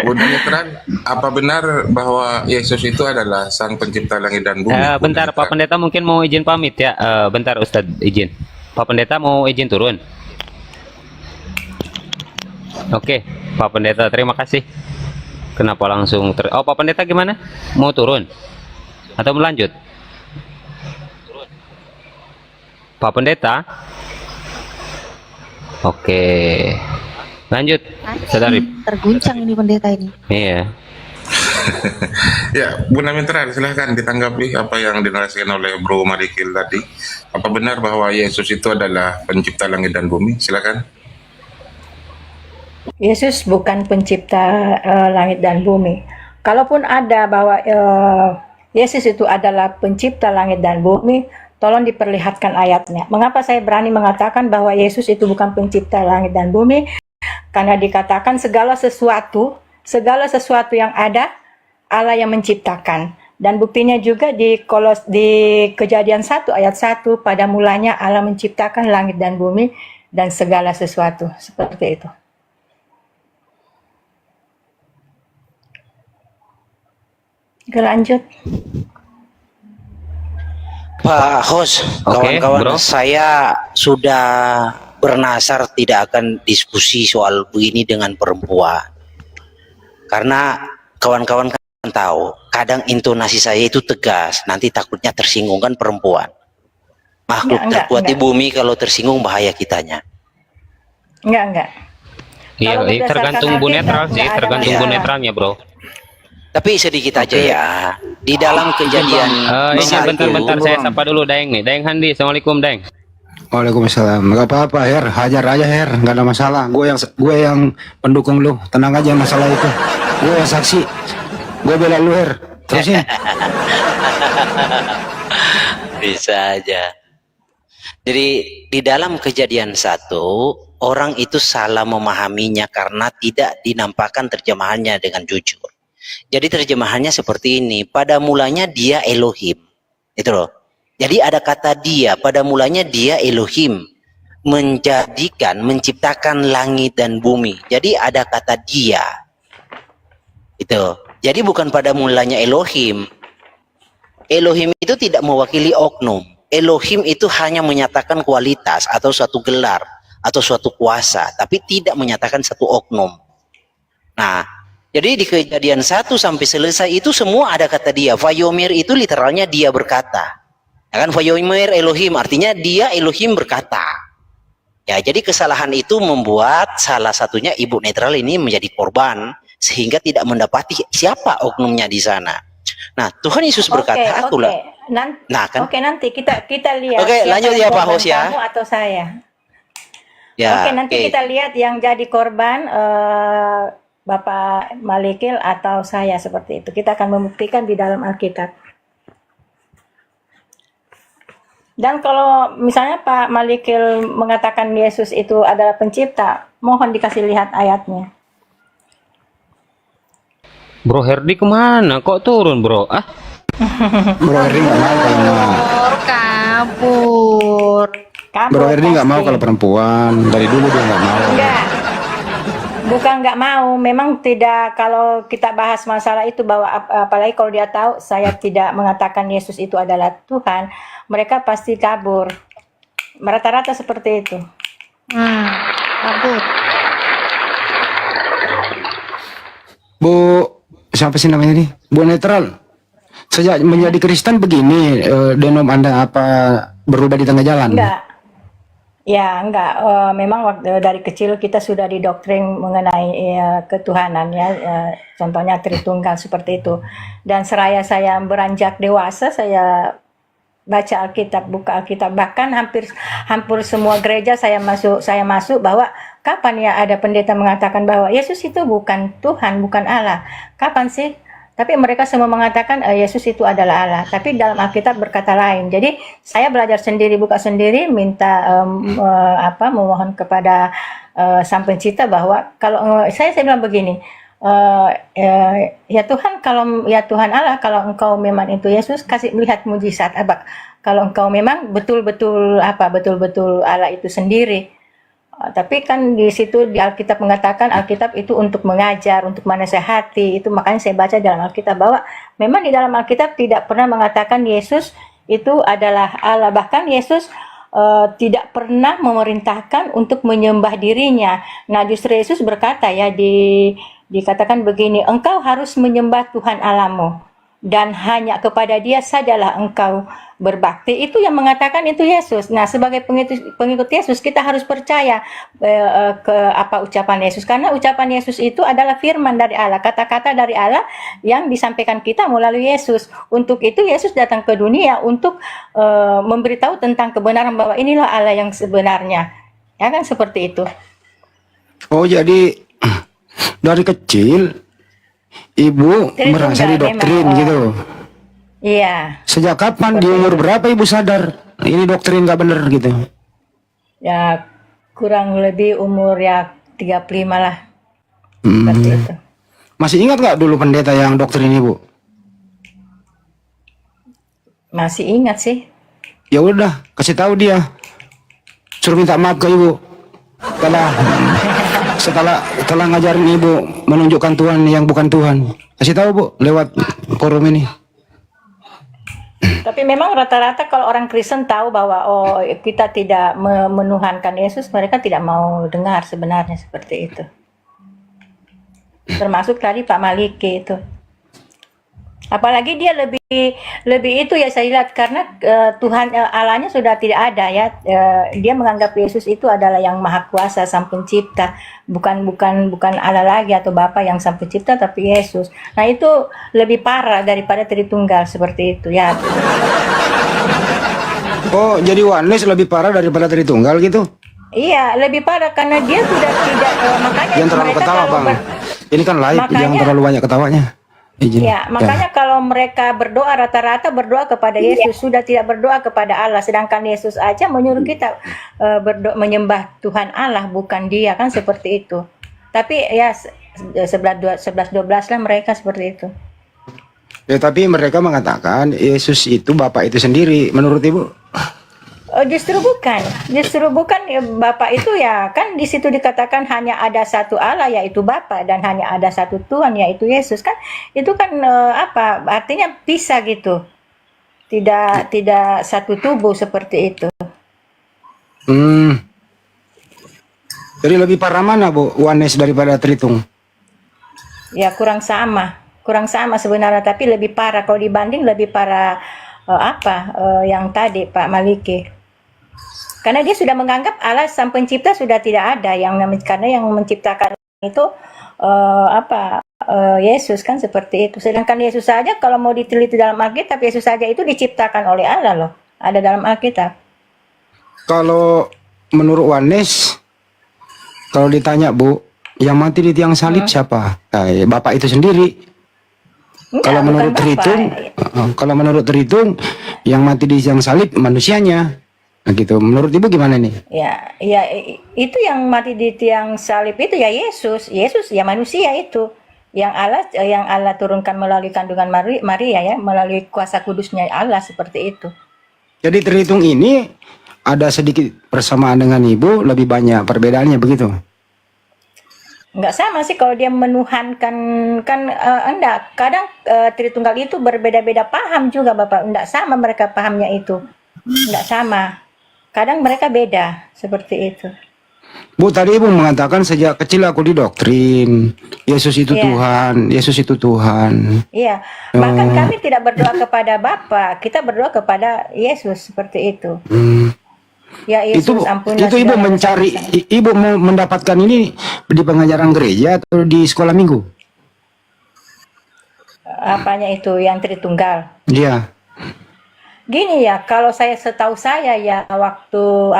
Bunda Netral, apa benar bahwa Yesus itu adalah sang pencipta langit dan bumi? Bentar, Pak Pendeta mungkin mau izin pamit ya. Bentar Ustadz izin. Pak Pendeta mau izin turun. Oke, Pak Pendeta terima kasih. Kenapa langsung Oh, Pak Pendeta gimana? Mau turun? Atau melanjut? Pak Pendeta? Oke. Lanjut. Saudari. Terguncang ini pendeta ini. Iya. Ya, Bunda Mitra, silahkan ditanggapi apa yang dinarasikan oleh Bro Marikil tadi. Apa benar bahwa Yesus itu adalah pencipta langit dan bumi? Silakan. Yesus bukan pencipta langit dan bumi. Kalaupun ada bahwa Yesus itu adalah pencipta langit dan bumi, tolong diperlihatkan ayatnya. Mengapa saya berani mengatakan bahwa Yesus itu bukan pencipta langit dan bumi? Karena dikatakan segala sesuatu yang ada, Allah yang menciptakan. Dan buktinya juga di Kejadian 1 ayat 1, pada mulanya Allah menciptakan langit dan bumi dan segala sesuatu. Seperti itu. Lanjut. Pak Hos, kawan-kawan, saya sudah bernasar tidak akan diskusi soal begini dengan perempuan. Karena kawan-kawan kan tahu, kadang intonasi saya itu tegas, nanti takutnya tersinggung kan perempuan. Makhluk terkuat di bumi kalau tersinggung bahaya kitanya. Enggak. Iya, tergantung Bu Netral sih, tergantung Bu Netralnya, Bro. Tapi sedikit aja ya, di dalam Kejadian bentar, saya sapa dulu Daeng nih. Daeng Handi, Assalamualaikum Daeng. Waalaikumsalam. Nggak apa-apa Her, hajar aja Her, nggak ada masalah. Gue yang pendukung lu, tenang aja masalah itu. Gue yang saksi, gue bela lu Her, terusin. Bisa aja. Jadi di dalam Kejadian 1, orang itu salah memahaminya karena tidak dinampakkan terjemahannya dengan jujur. Jadi terjemahannya seperti ini, pada mulanya dia Elohim. Itu loh. Jadi ada kata dia, pada mulanya dia Elohim. Menciptakan langit dan bumi. Jadi ada kata dia. Itu. Jadi bukan pada mulanya Elohim. Elohim itu tidak mewakili oknum. Elohim itu hanya menyatakan kualitas atau suatu gelar atau suatu kuasa, tapi tidak menyatakan satu oknum. Nah, jadi di Kejadian 1 sampai selesai itu semua ada kata dia. Vayomir itu literalnya dia berkata. Ya kan, Vayomir Elohim artinya dia Elohim berkata. Ya, jadi kesalahan itu membuat salah satunya Ibu Netral ini menjadi korban sehingga tidak mendapati siapa oknumnya di sana. Nah, Tuhan Yesus berkata, akulah. Nanti kita lihat. Oke, lanjut ya Pak Hos ya. Kamu atau saya? Ya, nanti kita lihat yang jadi korban Bapak Malikil atau saya, seperti itu. Kita akan membuktikan di dalam Alkitab. Dan kalau misalnya Pak Malikil mengatakan Yesus itu adalah pencipta, mohon dikasih lihat ayatnya. Bro Herdi kemana? Kok turun Bro? Bro Herdi nggak mau kalau kabur. Bro Herdi nggak mau kalau perempuan. Dari dulu dia nggak mau. Enggak. Bukan nggak mau, memang tidak. Kalau kita bahas masalah itu, bahwa apalagi kalau dia tahu saya tidak mengatakan Yesus itu adalah Tuhan, mereka pasti kabur. Rata-rata seperti itu. Kabur. Bu, siapa sih namanya nih? Bu Netral. Sejak menjadi Kristen begini, denom Anda apa berubah di tengah jalan? Enggak. Ya, enggak. Memang waktu dari kecil kita sudah didoktrin mengenai ketuhanan ya. Contohnya Tritunggal seperti itu. Dan seraya saya beranjak dewasa, saya baca Alkitab, buka Alkitab. Bahkan hampir semua gereja saya masuk bahwa kapan ya ada pendeta mengatakan bahwa Yesus itu bukan Tuhan, bukan Allah. Kapan sih? Tapi mereka semua mengatakan Yesus itu adalah Allah. Tapi dalam Alkitab berkata lain. Jadi saya belajar sendiri, buka sendiri, minta memohon kepada Sang Pencipta bahwa kalau saya bilang begini, ya Tuhan, kalau ya Tuhan Allah, kalau engkau memang itu Yesus, kasih melihat mujizat apa? Kalau engkau memang betul-betul Allah itu sendiri. Tapi kan di situ di Alkitab mengatakan Alkitab itu untuk mengajar, untuk menasehati. Itu makanya saya baca dalam Alkitab bahwa memang di dalam Alkitab tidak pernah mengatakan Yesus itu adalah Allah. Bahkan Yesus tidak pernah memerintahkan untuk menyembah dirinya. Nah, justru Yesus berkata ya, dikatakan begini, engkau harus menyembah Tuhan Allahmu. dan hanya kepada Dia sajalah engkau berbakti. Itu yang mengatakan itu Yesus. Nah, sebagai pengikut Yesus kita harus percaya ke apa ucapan Yesus, karena ucapan Yesus itu adalah firman dari Allah, kata-kata dari Allah yang disampaikan kita melalui Yesus. Untuk itu Yesus datang ke dunia untuk memberitahu tentang kebenaran bahwa inilah Allah yang sebenarnya. Ya kan, seperti itu. Oh, jadi dari kecil ibu merasa didoktrin memang, gitu. Iya. Sejak kapan, di umur berapa ibu sadar ini doktrin nggak bener gitu? Ya kurang lebih umur ya 35 lah. Seperti itu. Masih ingat nggak dulu pendeta yang doktrin ibu? Masih ingat sih. Ya udah, kasih tahu dia, suruh minta maaf ke ibu. Setelah ngajarin ibu menunjukkan Tuhan yang bukan Tuhan, kasih tahu bu lewat forum ini. Tapi memang rata-rata kalau orang Kristen tahu bahwa kita tidak menuhankan Yesus, mereka tidak mau dengar sebenarnya, seperti itu. Termasuk tadi Pak Maliki itu. Apalagi dia lebih itu ya, saya lihat karena Tuhan Allahnya sudah tidak ada ya. Dia menganggap Yesus itu adalah yang maha kuasa, sang pencipta, bukan Allah lagi atau Bapa yang sang pencipta, tapi Yesus. Nah, itu lebih parah daripada Tritunggal, seperti itu ya. Oh, jadi Oneness lebih parah daripada Tritunggal gitu? Iya, lebih parah karena dia sudah tidak makanya Jangan terlalu mereka ketawa, kalau Bang. Ini kan live, jangan terlalu banyak ketawanya. Izin. Ya, makanya kalau mereka berdoa rata-rata berdoa kepada Yesus, sudah tidak berdoa kepada Allah. Sedangkan Yesus aja menyuruh kita menyembah Tuhan Allah, bukan Dia, kan seperti itu. Tapi ya 11-12 lah mereka seperti itu. Ya, tapi mereka mengatakan Yesus itu Bapak itu sendiri, menurut Ibu? Justru bukan ya, Bapak itu ya kan di situ dikatakan hanya ada satu Allah yaitu Bapa, dan hanya ada satu Tuhan yaitu Yesus, kan itu kan apa artinya bisa gitu, tidak satu tubuh seperti itu. Jadi lebih parah mana Bu Oneness daripada Tritung? Ya kurang sama sebenarnya, tapi lebih parah kalau dibanding lebih parah yang tadi Pak Maliki. Karena dia sudah menganggap Allah sang pencipta sudah tidak ada, karena yang menciptakan itu Yesus, kan seperti itu. Sedangkan Yesus saja kalau mau diteliti dalam Alkitab, Yesus saja itu diciptakan oleh Allah loh, ada dalam Alkitab. Kalau menurut Oneness, kalau ditanya Bu, yang mati di tiang salib siapa? Bapak itu sendiri. Kalau menurut Tritung, yang mati di tiang salib manusianya. Nah gitu, menurut Ibu gimana nih? Ya, itu yang mati di tiang salib itu ya Yesus ya manusia itu, yang Allah turunkan melalui kandungan Maria ya, melalui kuasa kudusnya Allah, seperti itu. Jadi Tritung ini ada sedikit persamaan dengan Ibu, lebih banyak perbedaannya begitu? Enggak sama sih kalau dia menuhankan, kan enggak, kadang Tritunggal itu berbeda-beda paham juga Bapak, enggak sama mereka pahamnya itu, enggak sama. Kadang mereka beda, seperti itu. Bu, tadi Ibu mengatakan sejak kecil aku didoktrin Yesus itu Tuhan, Yesus itu Tuhan. Iya, bahkan kami tidak berdoa kepada Bapa, kita berdoa kepada Yesus, seperti itu. Ya Yesus, ampunilah itu Ibu mencari, Ibu mau mendapatkan ini di pengajaran gereja atau di sekolah minggu? Apanya itu, yang Tritunggal? Iya. Gini ya, kalau setahu saya ya waktu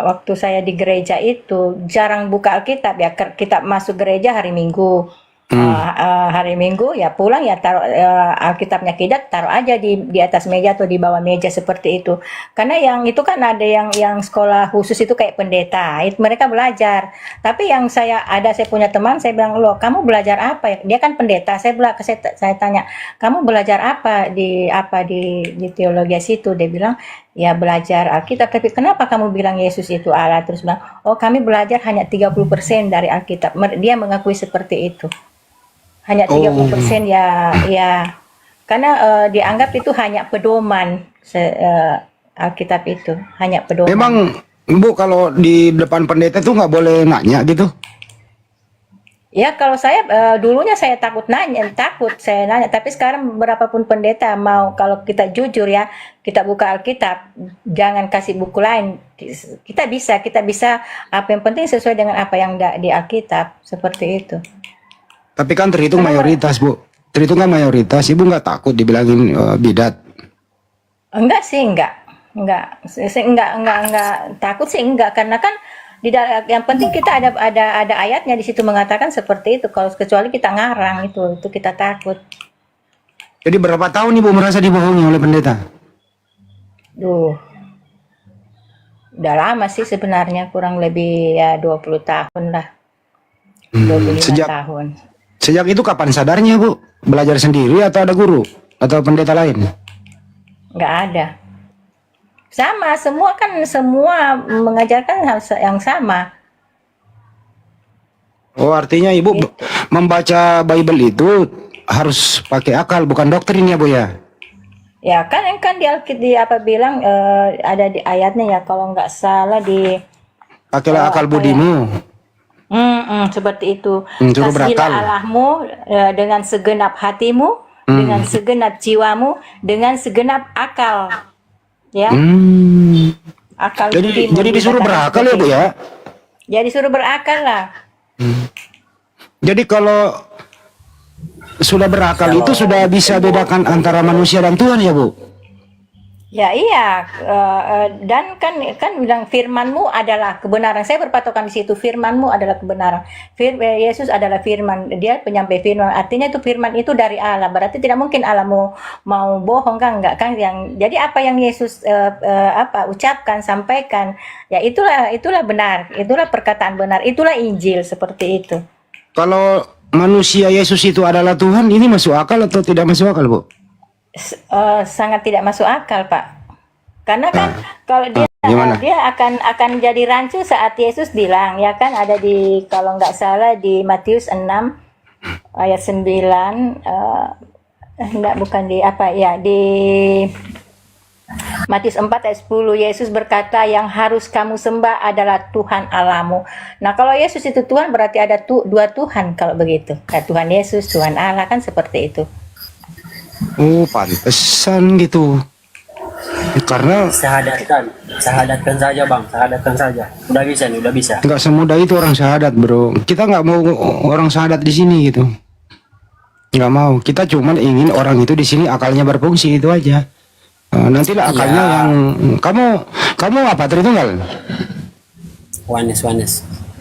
waktu saya di gereja itu jarang buka Alkitab ya, kita masuk gereja hari Minggu. Hari Minggu ya pulang ya taruh Alkitabnya kita taruh aja di atas meja atau di bawah meja, seperti itu. Karena yang itu kan ada yang sekolah khusus itu kayak pendeta, itu mereka belajar. Tapi yang saya punya teman, saya bilang, "Loh, kamu belajar apa?" Dia kan pendeta. Saya tanya, "Kamu belajar apa di teologi situ?" Dia bilang, "Ya belajar Alkitab." "Tapi kenapa kamu bilang Yesus itu Allah?" Terus bilang, "Oh, kami belajar hanya 30% dari Alkitab." Dia mengakui seperti itu. Hanya 30% ya, karena dianggap itu hanya pedoman, Alkitab itu hanya pedoman. Memang Bu kalau di depan pendeta tuh nggak boleh nanya gitu? Ya kalau saya dulunya saya takut saya nanya, tapi sekarang berapapun pendeta mau, kalau kita jujur ya, kita buka Alkitab, jangan kasih buku lain. Kita bisa apa yang penting sesuai dengan apa yang di Alkitab, seperti itu. Tapi kan terhitung mayoritas, Bu. Terhitung kan mayoritas. Ibu nggak takut dibilangin bidat? Enggak sih, enggak takut sih, enggak, karena kan yang penting kita ada ayatnya di situ mengatakan seperti itu. Kalau kecuali kita ngarang itu kita takut. Jadi berapa tahun Ibu merasa dibohongi oleh pendeta? Udah lama sih sebenarnya, kurang lebih ya 20 tahun lah. 25 tahun. Sejak itu kapan sadarnya, Bu? Belajar sendiri atau ada guru atau pendeta lain? Nggak ada. Sama, semua mengajarkan hal yang sama. Oh, artinya Ibu membaca Bible itu harus pakai akal, bukan doktrin ya, Bu ya? Ya kan di apa bilang ada di ayatnya ya, kalau nggak salah di pakailah akal budimu. Seperti itu. Suruh berakal. Kasihilah Allahmu dengan segenap hatimu, dengan segenap jiwamu, dengan segenap akal. Ya. Akal Jadi disuruh berakal ya, Bu ya? Ya disuruh berakal lah. Jadi kalau sudah berakal itu sudah bisa bedakan antara manusia dan Tuhan ya, Bu? Ya iya, dan kan bilang firmanmu adalah kebenaran. Saya berpatokan di situ, firmanmu adalah kebenaran. Yesus adalah firman, dia penyampai firman. Artinya itu firman itu dari Allah. Berarti tidak mungkin Allah mau bohong kan, enggak kan? Jadi apa yang Yesus ucapkan, sampaikan, ya itulah benar, itulah perkataan benar, itulah Injil, seperti itu. Kalau manusia Yesus itu adalah Tuhan, ini masuk akal atau tidak masuk akal, Bu? Sangat tidak masuk akal, Pak. Karena kan kalau dia akan jadi rancu saat Yesus bilang, ya kan, ada di, kalau nggak salah di Matius 6 ayat 9, bukan di apa ya, di Matius 4 ayat 10, Yesus berkata, yang harus kamu sembah adalah Tuhan Allahmu. Nah kalau Yesus itu Tuhan, berarti ada dua Tuhan kalau begitu. Tuhan Yesus, Tuhan Allah, kan seperti itu. Oh, pantesan gitu. Karena sahadatkan saja, Bang, sahadatkan saja. Udah bisa nih, udah bisa. nggak semudah itu orang syahadat, Bro. Kita nggak mau orang syahadat di sini gitu. Nggak mau. Kita cuma ingin orang itu di sini akalnya berfungsi, itu aja. Nantilah akalnya yang kamu apa Tritunggal? Wanes.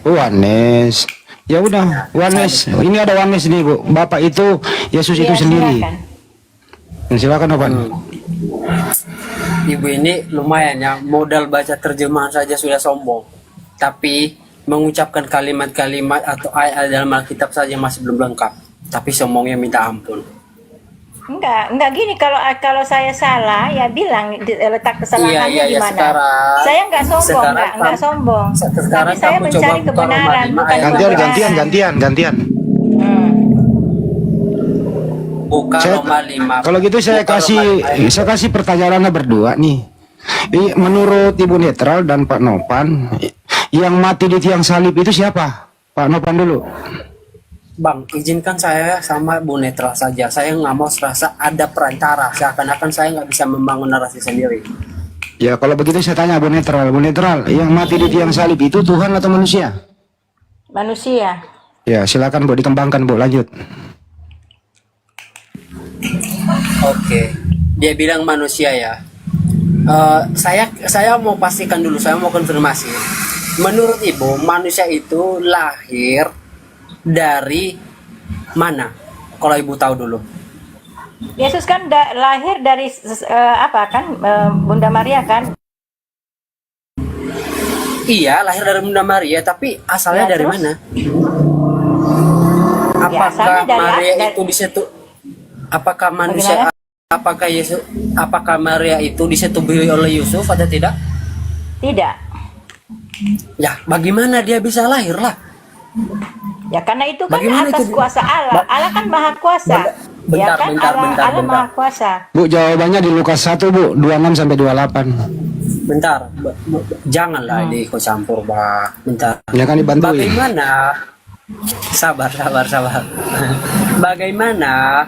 Oh, Wanes. Ya udah, Wanes. Ini ada Wanes nih, Bu. Bapak itu Yesus itu sendiri. Silakan Opan. Ibu ini lumayan ya, modal baca terjemahan saja sudah sombong. Tapi mengucapkan kalimat-kalimat atau ayat dalam Alkitab saja masih belum lengkap. Tapi sombongnya minta ampun. Enggak gini, kalau saya salah ya bilang letak kesalahannya di mana. Saya enggak sombong, tapi saya mencari kebenaran, bukan gantian. Kalau gitu saya kasih pertanyaannya berdua nih. Menurut Ibu Netral dan Pak Nopan, yang mati di tiang salib itu siapa? Pak Nopan dulu. Bang, izinkan saya sama Bu Netral saja. Saya nggak mau serasa ada perantara. Seakan-akan saya nggak bisa membangun narasi sendiri. Ya kalau begitu saya tanya Bu Netral, yang mati di tiang salib itu Tuhan atau manusia? Manusia. Ya silakan Bu, dikembangkan Bu, lanjut. Oke, dia bilang manusia ya. Saya mau pastikan dulu, saya mau konfirmasi. Menurut Ibu, manusia itu lahir dari mana? Kalau Ibu tahu dulu. Yesus kan lahir dari Bunda Maria kan? Iya, lahir dari Bunda Maria, tapi asalnya dari mana? Apakah Maria itu disetu? Apakah manusia? Apakah Maria itu disetubui oleh Yusuf atau tidak? Tidak. Ya, bagaimana dia bisa lahir lah? Ya karena itu kan atas kuasa Allah. Allah kan maha kuasa. Bentar. Allah maha kuasa. Bu, jawabannya di Lukas 1, Bu, 26 sampai 28. Bentar, janganlah diikut campur, Bah. Bentar. Ya kan dibantuin. Sabar, sabar, sabar. Bagaimana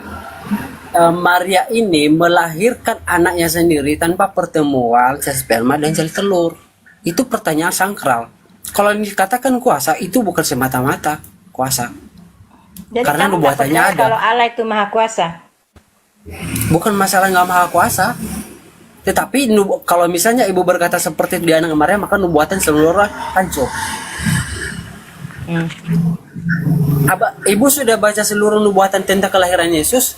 Maria ini melahirkan anaknya sendiri tanpa pertemuan sel sperma dan sel telur? Itu pertanyaan sakral. Kalau dikatakan kuasa, itu bukan semata-mata kuasa. Jadi Karena kamu nggak nubuatannya percaya ada. kalau Allah itu maha kuasa? Bukan masalah nggak maha kuasa. Tetapi kalau misalnya ibu berkata seperti itu di anak Maria, maka nubuatan seluruhnya hancur. Ibu sudah baca seluruh nubuatan tentang kelahiran Yesus?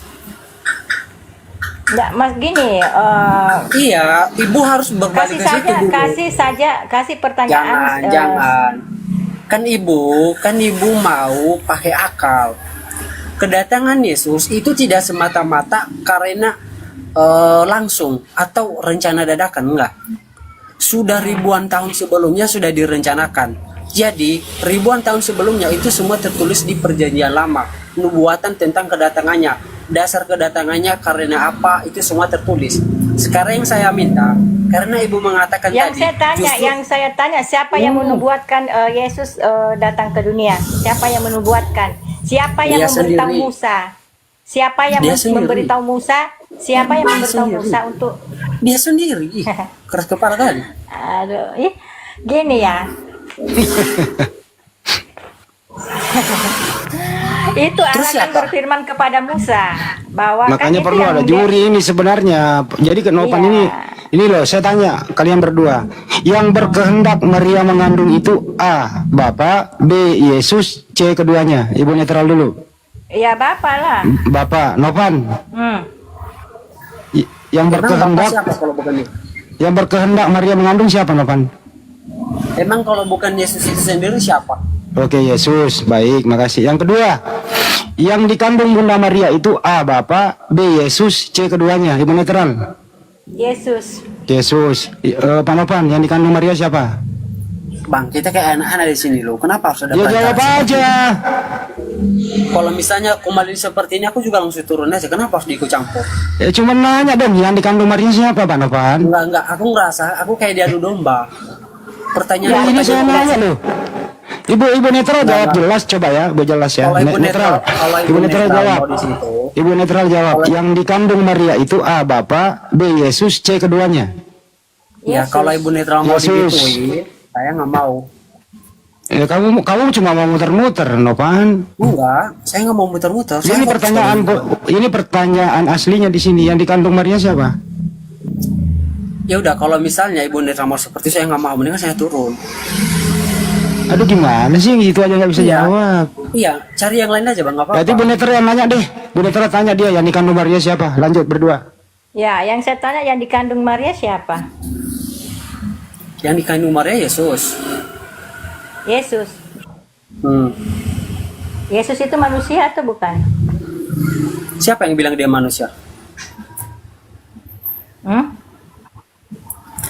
Enggak, Mas, gini, Iya, ibu harus berbalik ke situ dulu. kasih pertanyaan. Jangan. Kan ibu mau pakai akal. Kedatangan Yesus itu tidak semata-mata karena langsung atau rencana dadakan, enggak. Sudah ribuan tahun sebelumnya sudah direncanakan. Jadi ribuan tahun sebelumnya itu semua tertulis di perjanjian lama. Nubuatan tentang kedatangannya, dasar kedatangannya karena apa, itu semua tertulis. Sekarang yang saya minta, karena ibu mengatakan yang tadi, saya tanya, siapa yang menubuatkan Yesus datang ke dunia? Siapa yang menubuatkan? Siapa yang Dia memberitahu sendiri. Musa? Siapa yang Dia sendiri. memberitahu Musa? Siapa yang Dia memberitahu sendiri. Musa untuk dia sendiri. Ih, keras kepala kali. aduh, gini ya. Itu Allah kan siapa? berfirman kepada Musa bahwa Makanya kan itu perlu yang ada juri ini sebenarnya. Jadi ke Nopan Iya. ini loh, saya tanya kalian berdua, yang berkehendak Maria mengandung itu A. Bapak, B. Yesus, C. keduanya. Ibu netral dulu. ya Bapak lah. Bapak, Nopan. Yang Emang berkehendak, bapak siapa kalau bukan dia? yang berkehendak Maria mengandung siapa, Nopan? Emang kalau bukan Yesus itu sendiri siapa? Oke, Yesus. Baik, makasih. Yang kedua, yang dikandung Bunda Maria itu A. Bapak, B. Yesus, C. keduanya. Ibu netral. Yesus. Yesus. Pak Nopan, yang dikandung Maria siapa? Bang, kita kayak anak-anak di sini loh. Kenapa harus ada Ya jawab pertanyaan? aja. Kalau misalnya kembali seperti ini, aku juga langsung turun aja. Kenapa harus diikut campur? Ya cuma nanya dong, yang dikandung Maria siapa, Pak Nopan? Enggak. Aku ngerasa, aku kayak diadu domba. Ya Pertanyaan ini saya nanya loh. Ibu netral jawab jelas, coba ya, Bu jelas ya. Kalau ibu netral, kalau Ibu netral jawab. mau di situ, Ibu netral jawab. Yang dikandung Maria itu A. Bapak, B. Yesus, C. keduanya. ya kalau ibu netral mau Yesus. digituin, saya nggak mau. Ya kamu cuma mau muter-muter, Nopan. Enggak, saya nggak mau muter-muter. Saya Ini fokus pertanyaan pada- ini pertanyaan aslinya di sini. Yang dikandung Maria siapa? Ya udah, kalau misalnya ibu netral mau seperti itu, saya nggak mau. Mendingan saya turun. Aduh gimana sih, gitu aja nggak bisa Iya. jawab. Iya, cari yang lain aja bang, nggak apa-apa. Berarti Bu Netra yang nanya deh. Bu Netra tanya dia yang dikandung Maria siapa. Lanjut berdua. Ya, yang saya tanya yang dikandung Maria siapa? Yang dikandung Maria Yesus. Yesus. Hmm. Yesus itu manusia atau bukan? Siapa yang bilang dia manusia?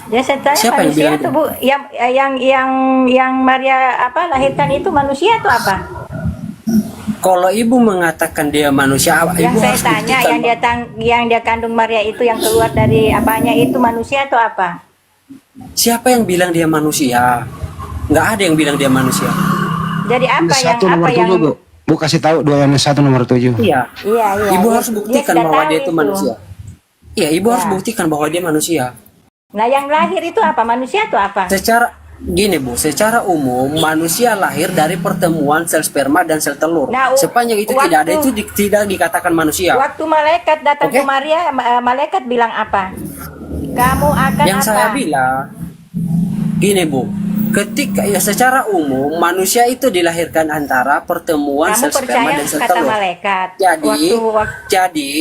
Ya saya tanya Siapa yang manusia bilang itu itu? Bu, yang Maria lahirkan itu manusia atau apa? Kalau ibu mengatakan dia manusia, Yang ibu saya harus tanya buktikan. yang dia kandung Maria itu yang keluar dari apanya itu manusia atau apa? Siapa yang bilang dia manusia? Nggak ada yang bilang dia manusia. Jadi apa yang Satu nomor apa yang 7 Bu. Bu kasih tahu 2 yang 1 nomor 7. Iya. Iya. Ibu dia- harus buktikan dia sudah bahwa tahu dia itu itu. manusia. Iya, ibu harus Ya. buktikan bahwa dia manusia. Nah, yang lahir itu apa? Manusia atau apa? Secara gini Bu, secara umum manusia lahir dari pertemuan sel sperma dan sel telur. Nah, Sepanjang itu waktu- tidak ada, itu tidak dikatakan manusia. Waktu malaikat datang Oke. ke Maria, malaikat bilang apa? Kamu akan Yang apa? saya bilang gini Bu, ketika ya secara umum manusia itu dilahirkan antara pertemuan Kamu sel sperma percaya dan sel kata telur. malaikat? Jadi, Waktu- jadi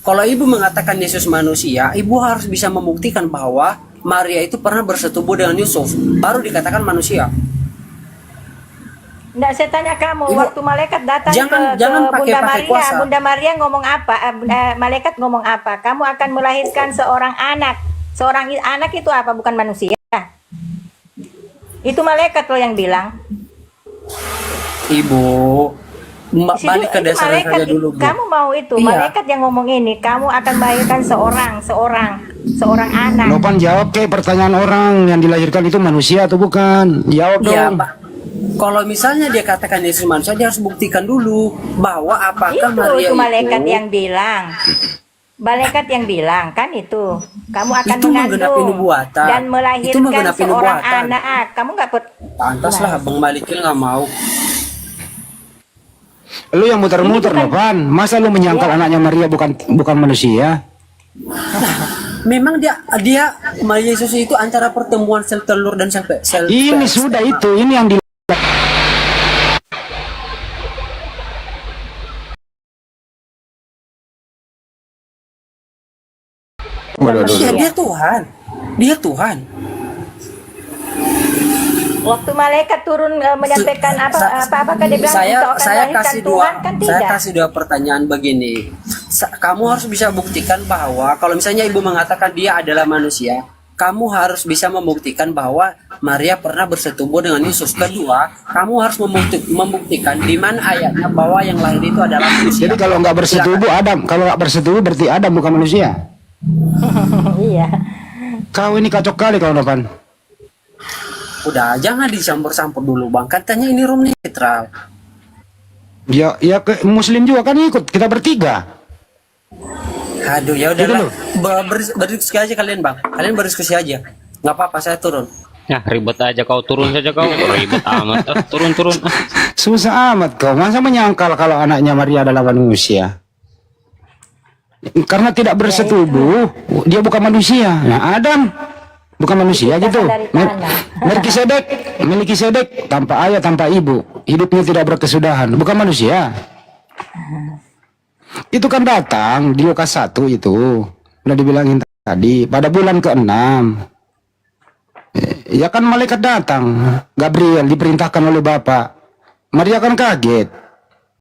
kalau ibu mengatakan Yesus manusia, ibu harus bisa membuktikan bahwa Maria itu pernah bersetubuh dengan Yusuf, baru dikatakan manusia. Nggak, saya tanya kamu, Ibu, waktu malaikat datang jangan ke pakai Bunda pakai Maria, kuasa. Bunda Maria ngomong apa? Malaikat ngomong apa? Kamu akan melahirkan seorang anak. Seorang anak itu apa? Bukan manusia. Itu malaikat loh yang bilang. Ibu, Di situ- balik ke itu dasarnya malaikat, saja dulu, Bu. kamu mau itu, Iya. malaikat yang ngomong ini, kamu akan melahirkan seorang anak. Nopan jawab kayak pertanyaan orang yang dilahirkan itu manusia atau bukan? Jawab Iya, dong. Pak. Kalau misalnya dia katakan Yesus manusia, dia harus buktikan dulu bahwa apakah Maria Itu malaikat itu yang bilang. Malaikat yang bilang kan itu, kamu akan Itu menggenapi mengandung nubuatan. dan Itu melahirkan menggenapi seorang nubuatan. anak. Kamu nggak pantas lah Bang Malikil nggak mau. Lu yang muter-muter Novan. Masa lu menyangkal anaknya Maria bukan manusia? Memang dia Maria Yesus itu antara pertemuan sel telur dan sel Ini sudah itu, ini yang di Dia Tuhan. Dia Tuhan. Waktu malaikat turun menyampaikan apakah dia bilang engkau akan melahirkan Tuhan kan Saya tidak. kasih dua pertanyaan begini. Kamu harus bisa buktikan bahwa kalau misalnya ibu mengatakan dia adalah manusia, kamu harus bisa membuktikan bahwa Maria pernah bersetubuh dengan Yesus. Kedua, kamu harus membuktikan di mana ayatnya bahwa yang lahir itu adalah manusia. Jadi kalau nggak bersetubuh Adam, kalau nggak bersetubuh berarti Adam bukan manusia. Iya. Kau ini kacau kali kau Novan. Udah, jangan dicampur-campur dulu Bang. Katanya ini room netral. Ya ke Muslim juga kan ikut, kita bertiga. Aduh, ya udahlah. Berdiskusi aja kalian Bang. Kalian berdiskusi aja. Nggak apa-apa, saya turun. Ya ribet aja kau, turun saja kau. Ribet amat. Turun. Susah amat kau. Masa menyangkal kalau anaknya Maria adalah manusia? Karena tidak bersetubuh, dia bukan manusia. Nah, Adam bukan manusia gitu. Melkisedek tanpa ayah, tanpa ibu, hidupnya tidak berkesudahan, bukan manusia. Itu kan datang di Lukas 1 itu. Udah dibilangin tadi, pada bulan ke-6. Ya kan malaikat datang, Gabriel diperintahkan oleh Bapa. Maria kan kaget.